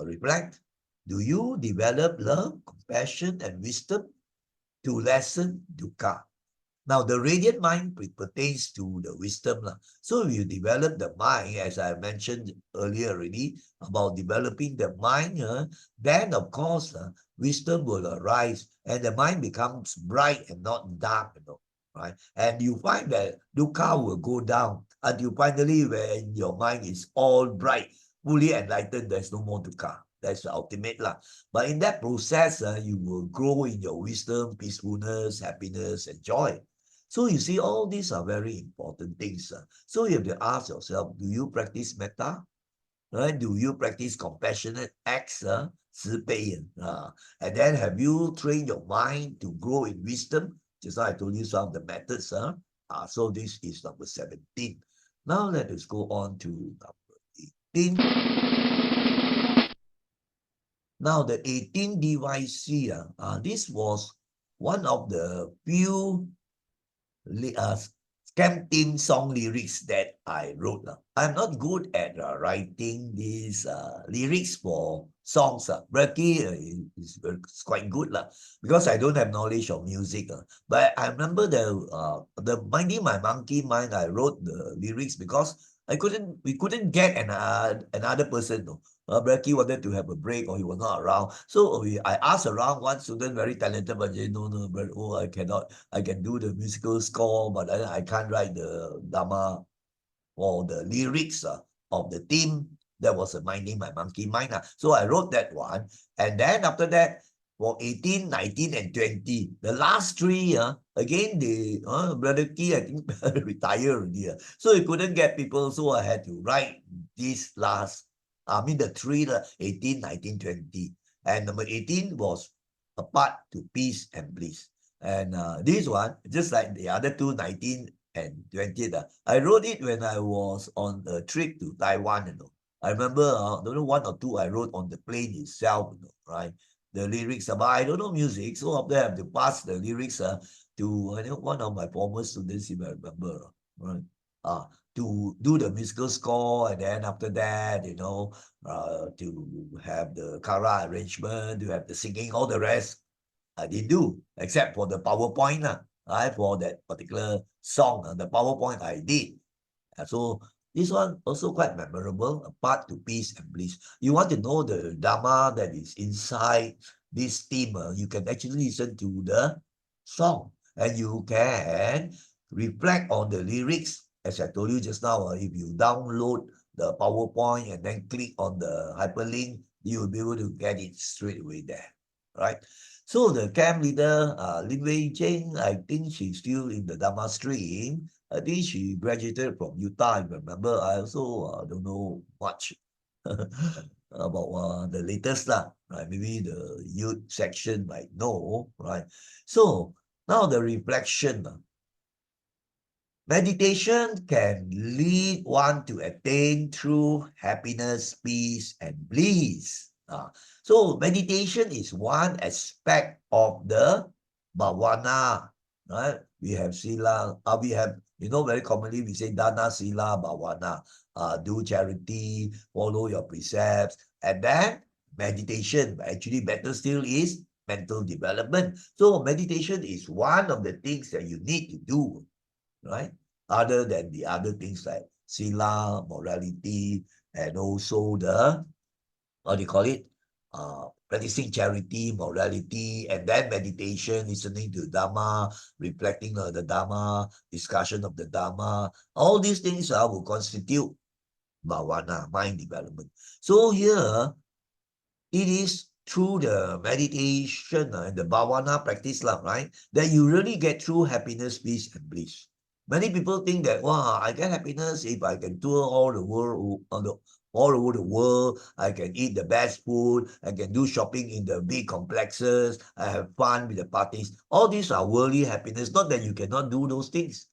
reflect. Do you develop love, compassion, and wisdom to lessen dukkha? Now, the radiant mind pertains to the wisdom. So, if you develop the mind, as I mentioned earlier already, about developing the mind, then, of course, wisdom will arise and the mind becomes bright and not dark, right? And you find that dukkha will go down until finally when your mind is all bright, fully enlightened, there's no more dukkha. That's the ultimate. But in that process, you will grow in your wisdom, peacefulness, happiness, and joy. So you see, all these are very important things. So you have to ask yourself, do you practice metta? Right? Do you practice compassionate acts? 慈悲, and then have you trained your mind to grow in wisdom? Just like I told you some of the methods. So this is number 17. Now let us go on to number 18. Now the 18 DYC, this was one of the few scam team song lyrics that I wrote. I'm not good at writing these lyrics for songs. Berkey is quite good because I don't have knowledge of music. But I remember the Minding My Monkey Mind, I wrote the lyrics because we couldn't get another person. No. Berkey wanted to have a break or he was not around. So I asked around one student, very talented, but no, I cannot. I can do the musical score, but I can't write the Dhamma or the lyrics of the theme. That was Minding My Monkey Mind. So I wrote that one. And then after that, for 18, 19, and 20, the last three, again, Brother Key, I think, retired already. So he couldn't get people, so I had to write these the three, 18, 19, 20. And number 18 was apart to peace and bliss. And this one, just like the other two, 19 and 20th, I wrote it when I was on a trip to Taiwan. I remember, don't know, one or two I wrote on the plane itself, right? The lyrics, but I don't know music, so after I have to pass the lyrics to one of my former students, if I remember, right? To do the musical score, and then after that, to have the kara arrangement, to have the singing, all the rest, I didn't do, except for the PowerPoint, right? For that particular song, the PowerPoint I did. So this one also quite memorable, a path to peace and bliss. You want to know the Dhamma that is inside this theme, you can actually listen to the song and you can reflect on the lyrics. As I told you just now, if you download the PowerPoint and then click on the hyperlink, you will be able to get it straight away there, right? So the camp leader, Lin Wei Jing, I think she's still in the Dhamma stream. I think she graduated from Utah, if I remember. I also don't know much about the latest, right? Maybe the youth section might know, right? So now the reflection. Meditation can lead one to attain true happiness, peace, and bliss. So meditation is one aspect of the bhavana, right? We have sila, we have, very commonly we say dana, sila, bhavana. Do charity, follow your precepts, and then meditation. But actually, better still is mental development. So meditation is one of the things that you need to do, right? Other than the other things like sila, morality, and also the, what do you call it? Practicing charity, morality, and then meditation, listening to Dhamma, reflecting on the Dhamma, discussion of the Dhamma. All these things will constitute bhavana, mind development. So here, it is through the meditation and the bhavana practice, right, that you really get through happiness, peace, and bliss. Many people think that, wow, I get happiness if I can tour all the world, all over the world. I can eat the best food. I can do shopping in the big complexes. I have fun with the parties. All these are worldly happiness. Not that you cannot do those things.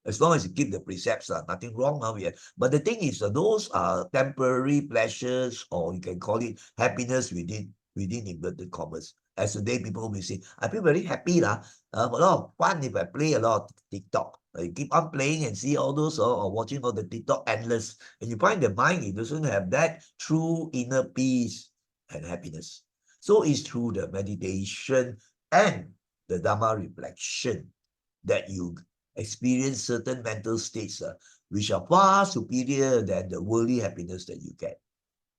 As long as you keep the precepts, nothing wrong now yet. But the thing is, those are temporary pleasures, or you can call it happiness within inverted commas. As today, people will say, I feel very happy lah. A lot of fun if I play a lot of TikTok. You keep on playing and see all those or watching all the TikTok endless, and you find the mind it doesn't have that true inner peace and happiness. So it's through the meditation and the Dhamma reflection that you experience certain mental states which are far superior than the worldly happiness that you get.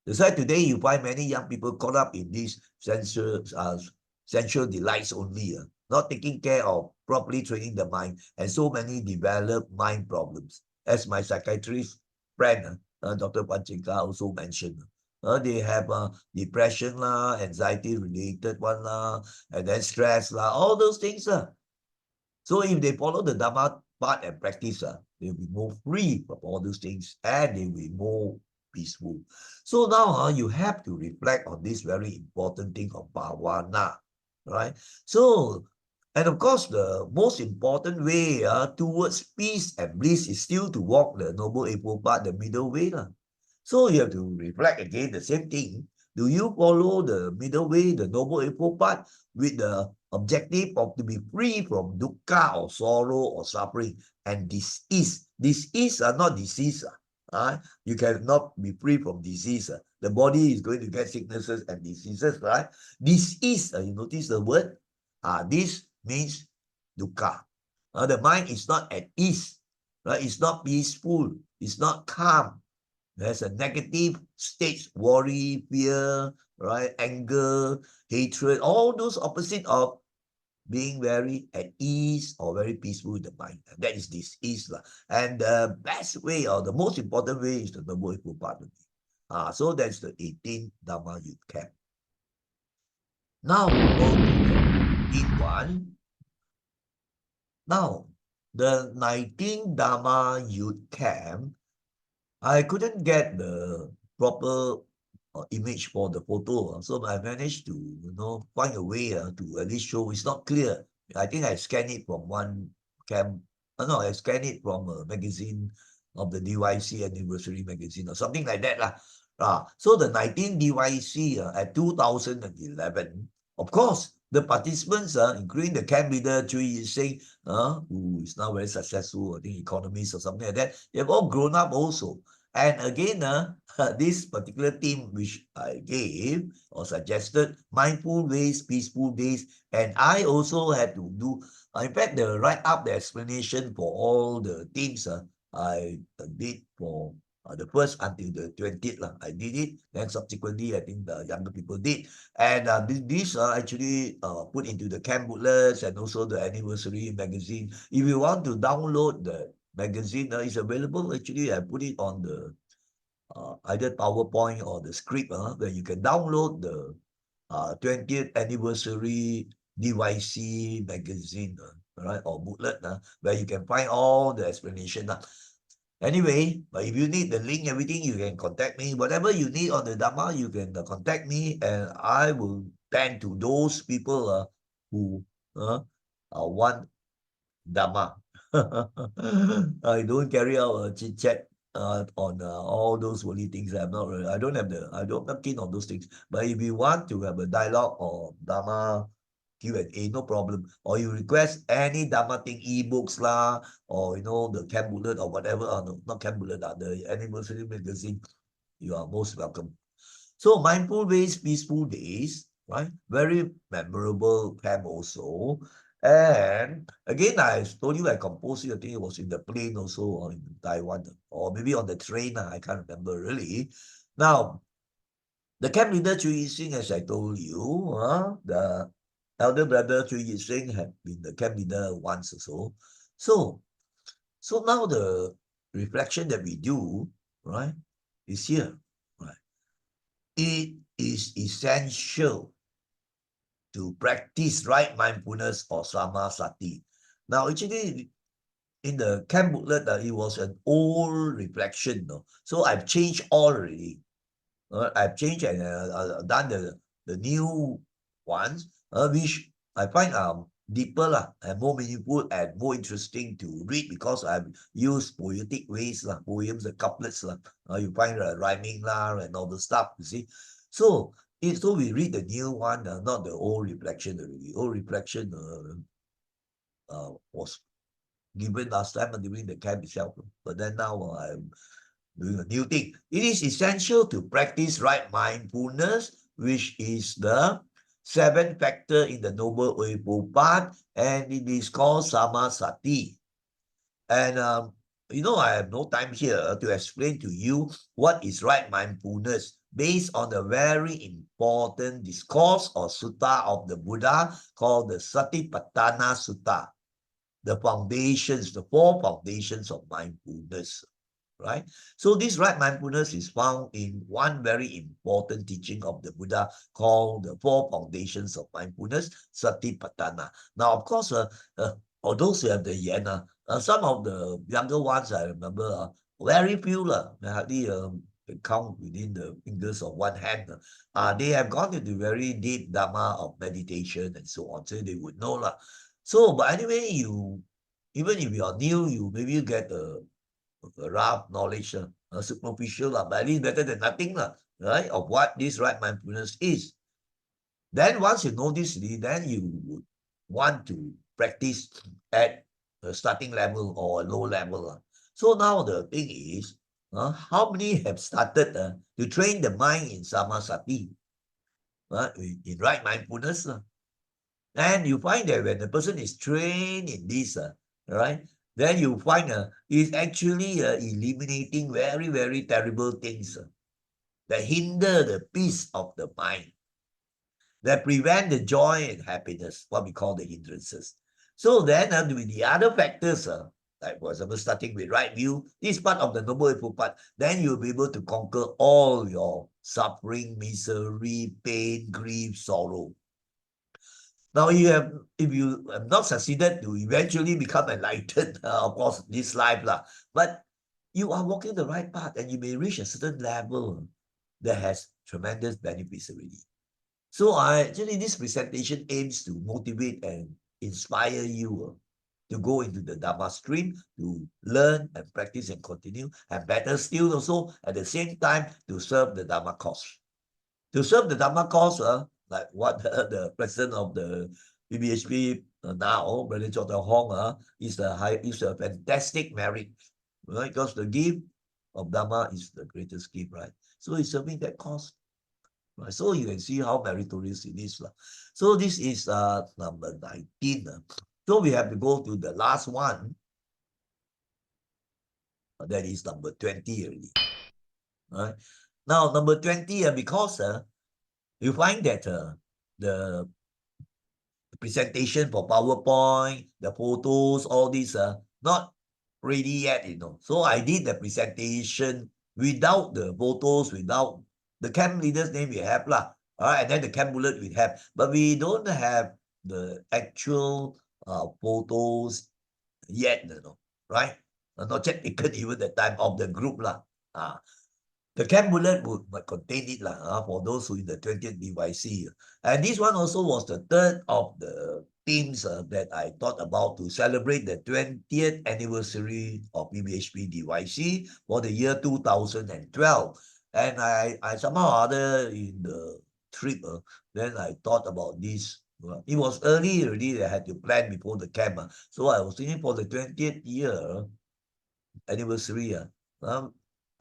That's why today you find many young people caught up in these sensual delights only, not taking care of properly training the mind, and so many develop mind problems. As my psychiatrist friend, Dr. Panchinka also mentioned, they have depression lah, anxiety related one lah, and then stress lah, all those things. So if they follow the Dhamma path and practice, they'll be more free from all those things and they'll be more peaceful. So now you have to reflect on this very important thing of bhavana, right? So, and of course, the most important way towards peace and bliss is still to walk the Noble Eightfold Path, the middle way. So you have to reflect again the same thing. Do you follow the middle way, the Noble Eightfold Path, with the objective of to be free from dukkha or sorrow or suffering? And this is not disease. You cannot be free from disease. The body is going to get sicknesses and diseases, right? This is, you notice the word? This means dukkha. The mind is not at ease, right? It's not peaceful. It's not calm. There's a negative states, worry, fear, right? Anger, hatred, all those opposite of being very at ease or very peaceful in the mind. And that is dis-ease. And the best way or the most important way is the Noble Eightfold Path. So that's the 18th Dhamma Youth Camp. Now we go to the 18th one. Now, the 19th Dhamma Youth Camp, I couldn't get the proper image for the photo. So I managed to, find a way to at least show it's not clear. I think I scanned it from one camp. No, I scanned it from a magazine of the DYC anniversary magazine or something like that. So the 19 DYC at 2011, of course, the participants, including the camp leader, Chui Yising, who is now very successful, I think economist or something like that, they have all grown up also. And again, this particular theme which I gave or suggested, mindful days, peaceful days, and I also had to do, in fact, the write up the explanation for all the themes I did for the first until the 20th. I did it, then subsequently I think the younger people did. And these are actually put into the camp booklets and also the anniversary magazine. If you want to download the magazine, is available. Actually, I put it on the either PowerPoint or the script where you can download the 20th anniversary DYC magazine, right, or booklet, where you can find all the explanation. Anyway, but if you need the link, everything, you can contact me. Whatever you need on the Dhamma, you can contact me, and I will tend to those people who want Dhamma. I don't carry out a chit chat on all those worldly things. I don't I'm not keen on those things. But if you want to have a dialogue or Dhamma Q&A, no problem. Or you request any Dhamma thing, ebooks lah, or the camp booklet or whatever. No, not camp booklet, the anniversary magazine. You are most welcome. So mindful days, peaceful days, right? Very memorable camp also. And again, I told you I composed it. I think it was in the plane also, or in Taiwan, or maybe on the train. I can't remember really. Now, the camp leader Chu Yising, as I told you, the elder brother Chu Yising had been the camp leader once or so. So now the reflection that we do, right? is here. Right? It is essential to practice right mindfulness or samasati. Now, actually, in the camp booklet, it was an old reflection. No? So I've changed already. I've changed and done the new ones, which I find deeper and more meaningful and more interesting to read because I've used poetic ways, poems, the couplets. You find rhyming and all the stuff, you see. So, so we read the new one, not the old reflection already. Old reflection was given last time during the camp itself. But then now I'm doing a new thing. It is essential to practice right mindfulness, which is the seventh factor in the Noble Eightfold Path, and it is called samasati. And I have no time here to explain to you what is right mindfulness based on the very important discourse or sutta of the Buddha called the Satipatthana Sutta, the foundations, the four foundations of mindfulness. Right? So this right mindfulness is found in one very important teaching of the Buddha called the Four Foundations of Mindfulness, Satipatthana. Now, of course, although they have the yen, some of the younger ones, I remember, very few, hardly can count within the fingers of one hand. They have gone into very deep Dhamma of meditation and so on, so they would know. So, but anyway, even if you are new, you maybe get a rough knowledge, superficial, but at least better than nothing, right, of what this right mindfulness is. Then once you know this, then you would want to practice at a starting level or a low level. So now the thing is, how many have started to train the mind in samasati, in right mindfulness? And you find that when the person is trained in this, right, then you find is actually eliminating very, very terrible things that hinder the peace of the mind, that prevent the joy and happiness, what we call the hindrances. So then with the other factors, like for example, starting with right view, this part of the Noble Eightfold Path, then you'll be able to conquer all your suffering, misery, pain, grief, sorrow. Now, if you have not succeeded to eventually become enlightened, of course, this life, but you are walking the right path and you may reach a certain level that has tremendous benefits already. So actually, this presentation aims to motivate and inspire you to go into the Dhamma stream, to learn and practice and continue, and better still also, at the same time, to serve the Dhamma cause. To serve the Dhamma cause, like what the president of the PBHP now, Brother Dr. Hong, is a fantastic merit, right? Because the gift of Dhamma is the greatest gift, right? So he's serving that cause. Right? So you can see how meritorious it is. So this is number 19. So we have to go to the last one. That is number 20 already. Right? Now, number 20, because you find that the presentation for PowerPoint, the photos, all these not ready yet, So I did the presentation without the photos, without the camp leader's name we have, all right, and then the camp bullet we have, but we don't have the actual photos yet, right? Not yet taken even the time of the group, the camp bullet would contain it for those who in the 20th DYC. And this one also was the third of the themes that I thought about to celebrate the 20th anniversary of PBHP DYC for the year 2012. And I somehow or other in the trip, then I thought about this. It was early already that I had to plan before the camp. So I was thinking for the 20th year anniversary,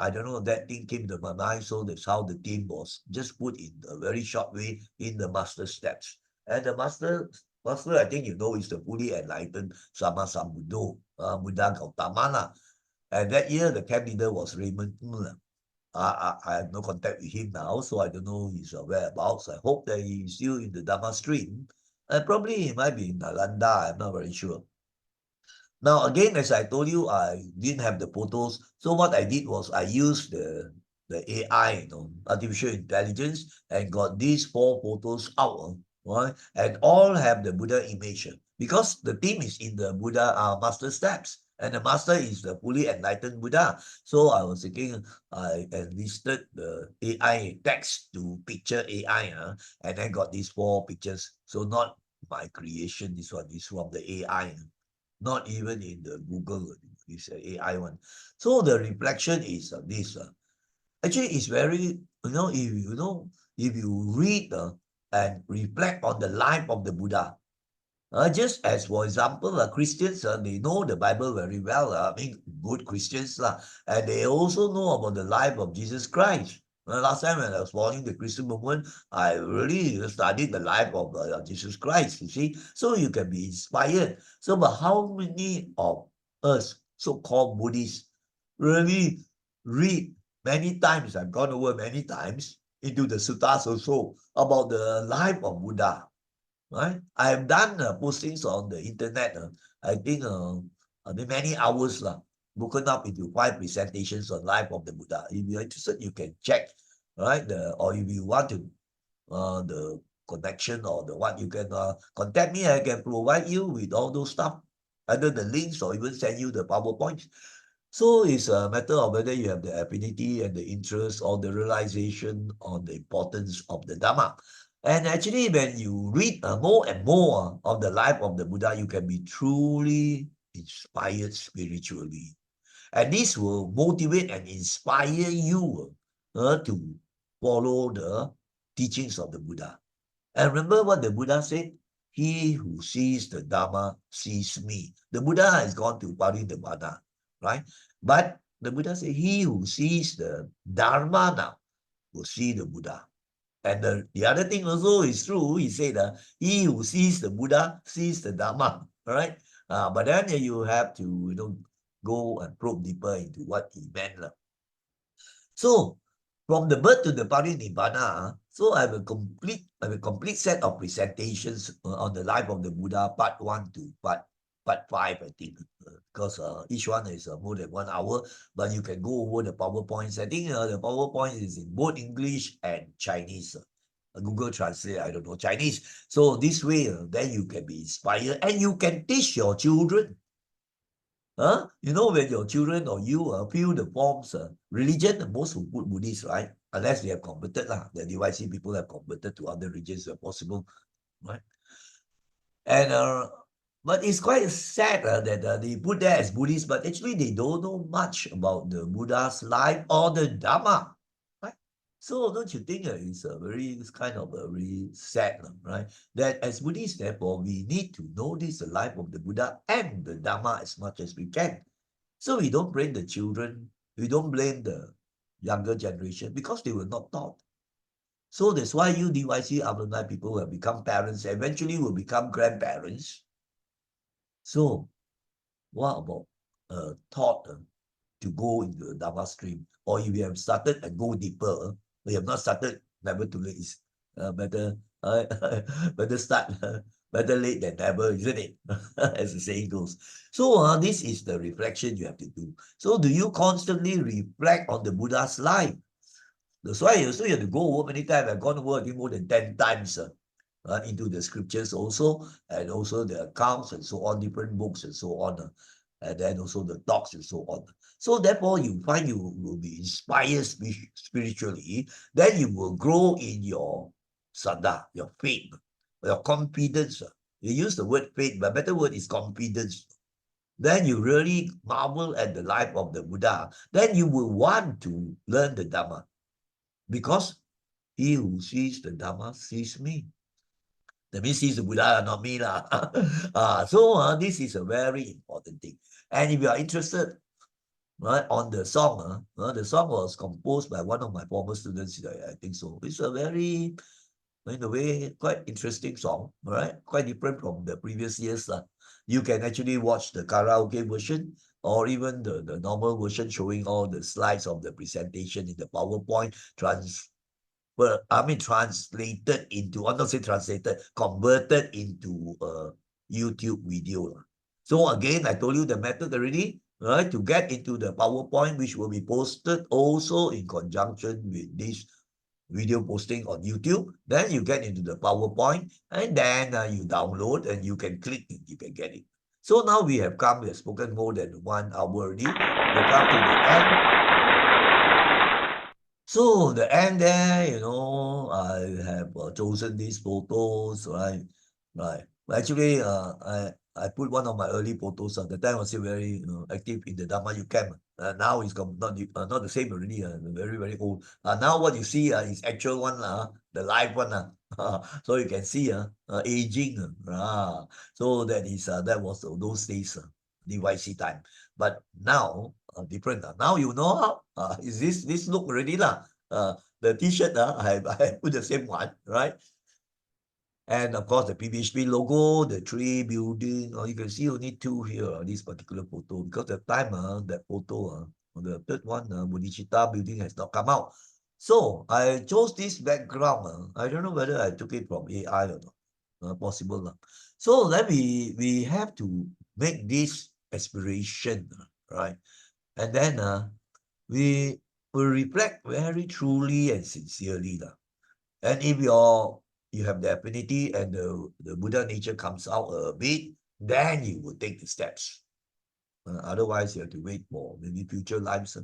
I don't know, that thing came to my mind, so that's how the theme was just put in a very short way in the master steps. And the master, I think is the fully enlightened Sama Sambuddho, Buddha Gautama. And that year, the camp leader was Raymond Ng. I have no contact with him now, so I don't know his whereabouts. I hope that he's still in the Dhamma stream. And probably he might be in Nalanda, I'm not very sure. Now, again, as I told you, I didn't have the photos. So what I did was I used the the AI, artificial intelligence, and got these 4 photos out, right? And all have the Buddha image, because the theme is in the Buddha master steps, and the master is the fully enlightened Buddha. So I was thinking, I enlisted the AI text to picture AI, and then got these 4 pictures. So not my creation, this one is from the AI, not even in the Google, this AI one. So the reflection is this. Actually, it's very, if you read and reflect on the life of the Buddha, just as, for example, Christians, they know the Bible very well. I mean, good Christians, and they also know about the life of Jesus Christ. Last time when I was following the Christian movement, I really studied the life of Jesus Christ, you see. So you can be inspired. So, but how many of us, so-called Buddhists, really read many times, I've gone over many times, into the suttas also, about the life of Buddha? Right? I have done postings on the internet. I think many hours broken up into 5 presentations on life of the Buddha. If you're interested, you can check, right? Or if you want to the connection or the what, you can contact me. I can provide you with all those stuff, either the links or even send you the PowerPoint. So it's a matter of whether you have the affinity and the interest or the realization on the importance of the Dhamma. And actually, when you read more and more of the life of the Buddha, you can be truly inspired spiritually. And this will motivate and inspire you to follow the teachings of the Buddha. And remember what the Buddha said? He who sees the Dhamma sees me. The Buddha has gone to Parinirvana, right? But the Buddha said, he who sees the Dharma now will see the Buddha. And the other thing also is true. He said, he who sees the Buddha sees the Dharma, all right? But then you have to, go and probe deeper into what he meant. So from the birth to the Parinibbana, so I have a complete set of presentations on the life of the Buddha, part 1 to part 5, I think, because each one is more than 1 hour, but you can go over the PowerPoints. I think the PowerPoint is in both English and Chinese. Google Translate, I don't know Chinese. So this way, then you can be inspired and you can teach your children. When your children or you fill the forms, religion, most will put Buddhist, right? Unless they have converted, the DYC people have converted to other religions where possible, right? And but it's quite sad that they put there as Buddhist, but actually they don't know much about the Buddha's life or the Dhamma, right? So don't you think it's kind of a very sad, right? That as Buddhists, therefore, we need to know the life of the Buddha and the Dhamma as much as we can. So we don't blame the children, we don't blame the younger generation because they were not taught. So that's why you DYC alumni people will become parents, eventually will become grandparents. So what about thought to go into the Dhamma stream? Or if you have started and go deeper, you have not started, never too late. It's better, better start, better late than never, isn't it? As the saying goes. So this is the reflection you have to do. So do you constantly reflect on the Buddha's life? That's why you have to go over many times. I've gone over, I think, more than 10 times into the scriptures also, and also the accounts and so on, different books and so on, and then also the talks and so on. So therefore, you find you will be inspired spiritually, then you will grow in your saddha, your faith, your confidence. You use the word faith, but better word is confidence. Then you really marvel at the life of the Buddha. Then you will want to learn the Dhamma, because he who sees the Dhamma sees me. That means he's the Buddha, not me. So this is a very important thing. And if you are interested, right, on the song, the song was composed by one of my former students, I think so. It's a very, in a way, quite interesting song, right? Quite different from the previous years. You can actually watch the karaoke version or even the normal version showing all the slides of the presentation in the PowerPoint, translated into, or not say translated, converted into a YouTube video. So again, I told you the method already. right, to get into the PowerPoint, which will be posted also in conjunction with this video posting on YouTube. Then you get into the PowerPoint, and then you download and you can click it, you can get it. So now we have spoken more than 1 hour already. We've come to the end. So the end there, I have chosen these photos, right? Right. Actually, I put one of my early photos. At the time I was still very active in the Dhamma youth camp. Now it's not the same already. Very very old. Now what you see is actual one the live one so you can see aging. So that was those days DYC time. But now different. Now you know how is this look already lah. The T-shirt I put the same one, right? And of course, the PBHP logo, the tree building, you can see only two here on this particular photo because the time that photo, the third one, Bodhicitta building has not come out. So I chose this background. I don't know whether I took it from AI or not. Possible. So then we have to make this aspiration, right? And then we will reflect very truly and sincerely. And if you have the affinity and the Buddha nature comes out a bit, then you will take the steps. Otherwise, you have to wait for maybe future lives.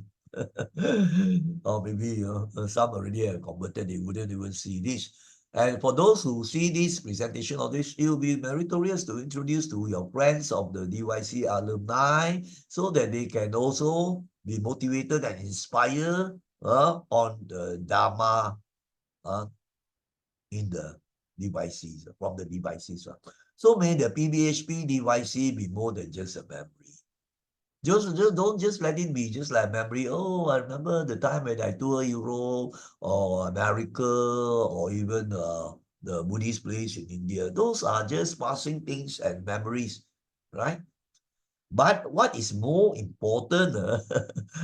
Or maybe some already have converted, they wouldn't even see this. And for those who see this presentation of this, it will be meritorious to introduce to your friends of the DYC alumni so that they can also be motivated and inspired on the Dharma in the devices, from the devices. So may the PBHP DYC be more than just a memory. Just don't just let it be just like a memory. Oh, I remember the time when I toured Europe or America or even the Buddhist place in India. Those are just passing things and memories, right? But what is more important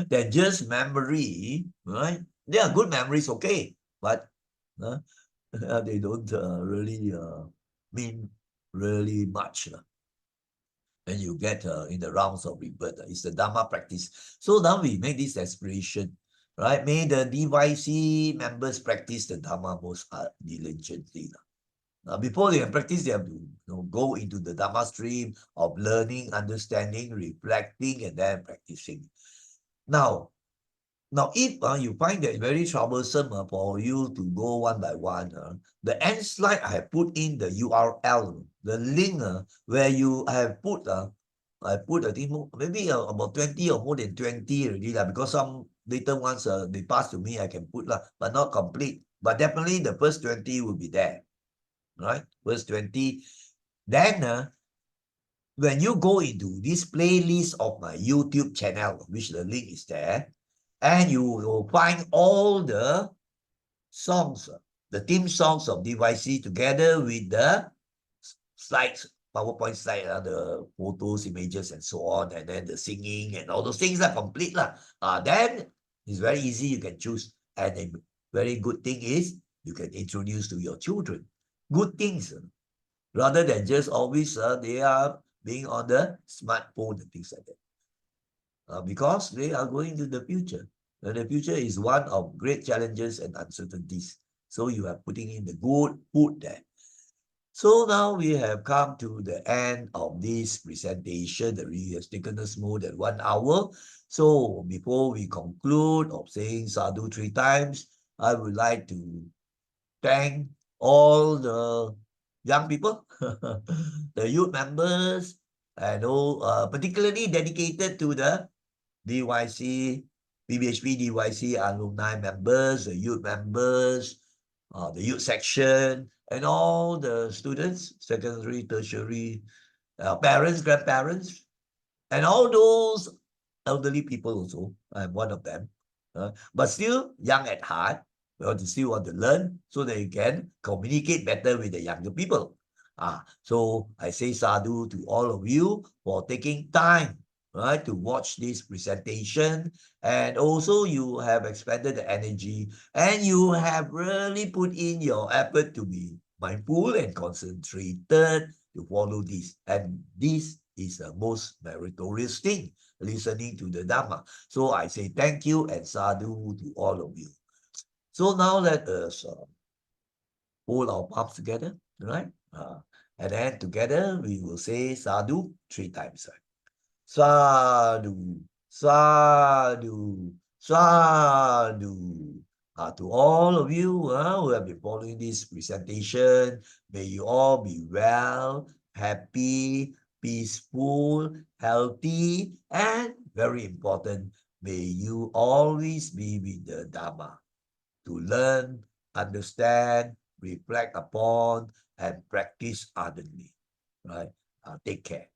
than just memory, right? They are good memories, okay, but they don't really mean really much. And you get in the rounds of rebirth. It's the Dhamma practice. So now we make this aspiration, right? May the DYC members practice the Dhamma most diligently. Before they can practice, they have to go into the Dhamma stream of learning, understanding, reflecting, and then practicing. Now, if you find that very troublesome for you to go one by one, the end slide I have put in the URL, the link where you have put, I put I think maybe about 20 or more than 20 already because some later ones they pass to me, I can put but not complete. But definitely the first 20 will be there, right? First 20. Then when you go into this playlist of my YouTube channel, which the link is there, and you will find all the songs, the theme songs of DYC together with the slides, PowerPoint slide, the photos, images, and so on, and then the singing and all those things are complete. Then it's very easy, you can choose. And a very good thing is you can introduce to your children good things rather than just always they are being on the smartphone and things like that. Because they are going to the future. And the future is one of great challenges and uncertainties. So you are putting in the good food there. So now we have come to the end of this presentation that really has taken us more than 1 hour. So before we conclude of saying sadhu 3 times, I would like to thank all the young people, the youth members, and all particularly dedicated to the DYC, PBHP DYC alumni members, the youth members, the youth section, and all the students, secondary, tertiary, parents, grandparents, and all those elderly people also. I'm one of them. But still young at heart. We still want to learn so that you can communicate better with the younger people. So I say sadhu to all of you for taking time, right, to watch this presentation. And also you have expended the energy and you have really put in your effort to be mindful and concentrated to follow this. And this is the most meritorious thing listening to the Dhamma. So I say thank you and sadhu to all of you. So now let us hold our palms together, right? And then together we will say sadhu 3 times. Right? Sadhu, sadhu, sadhu. To all of you who have been following this presentation, may you all be well, happy, peaceful, healthy, and very important, may you always be with the Dhamma to learn, understand, reflect upon, and practice ardently. Right? Take care.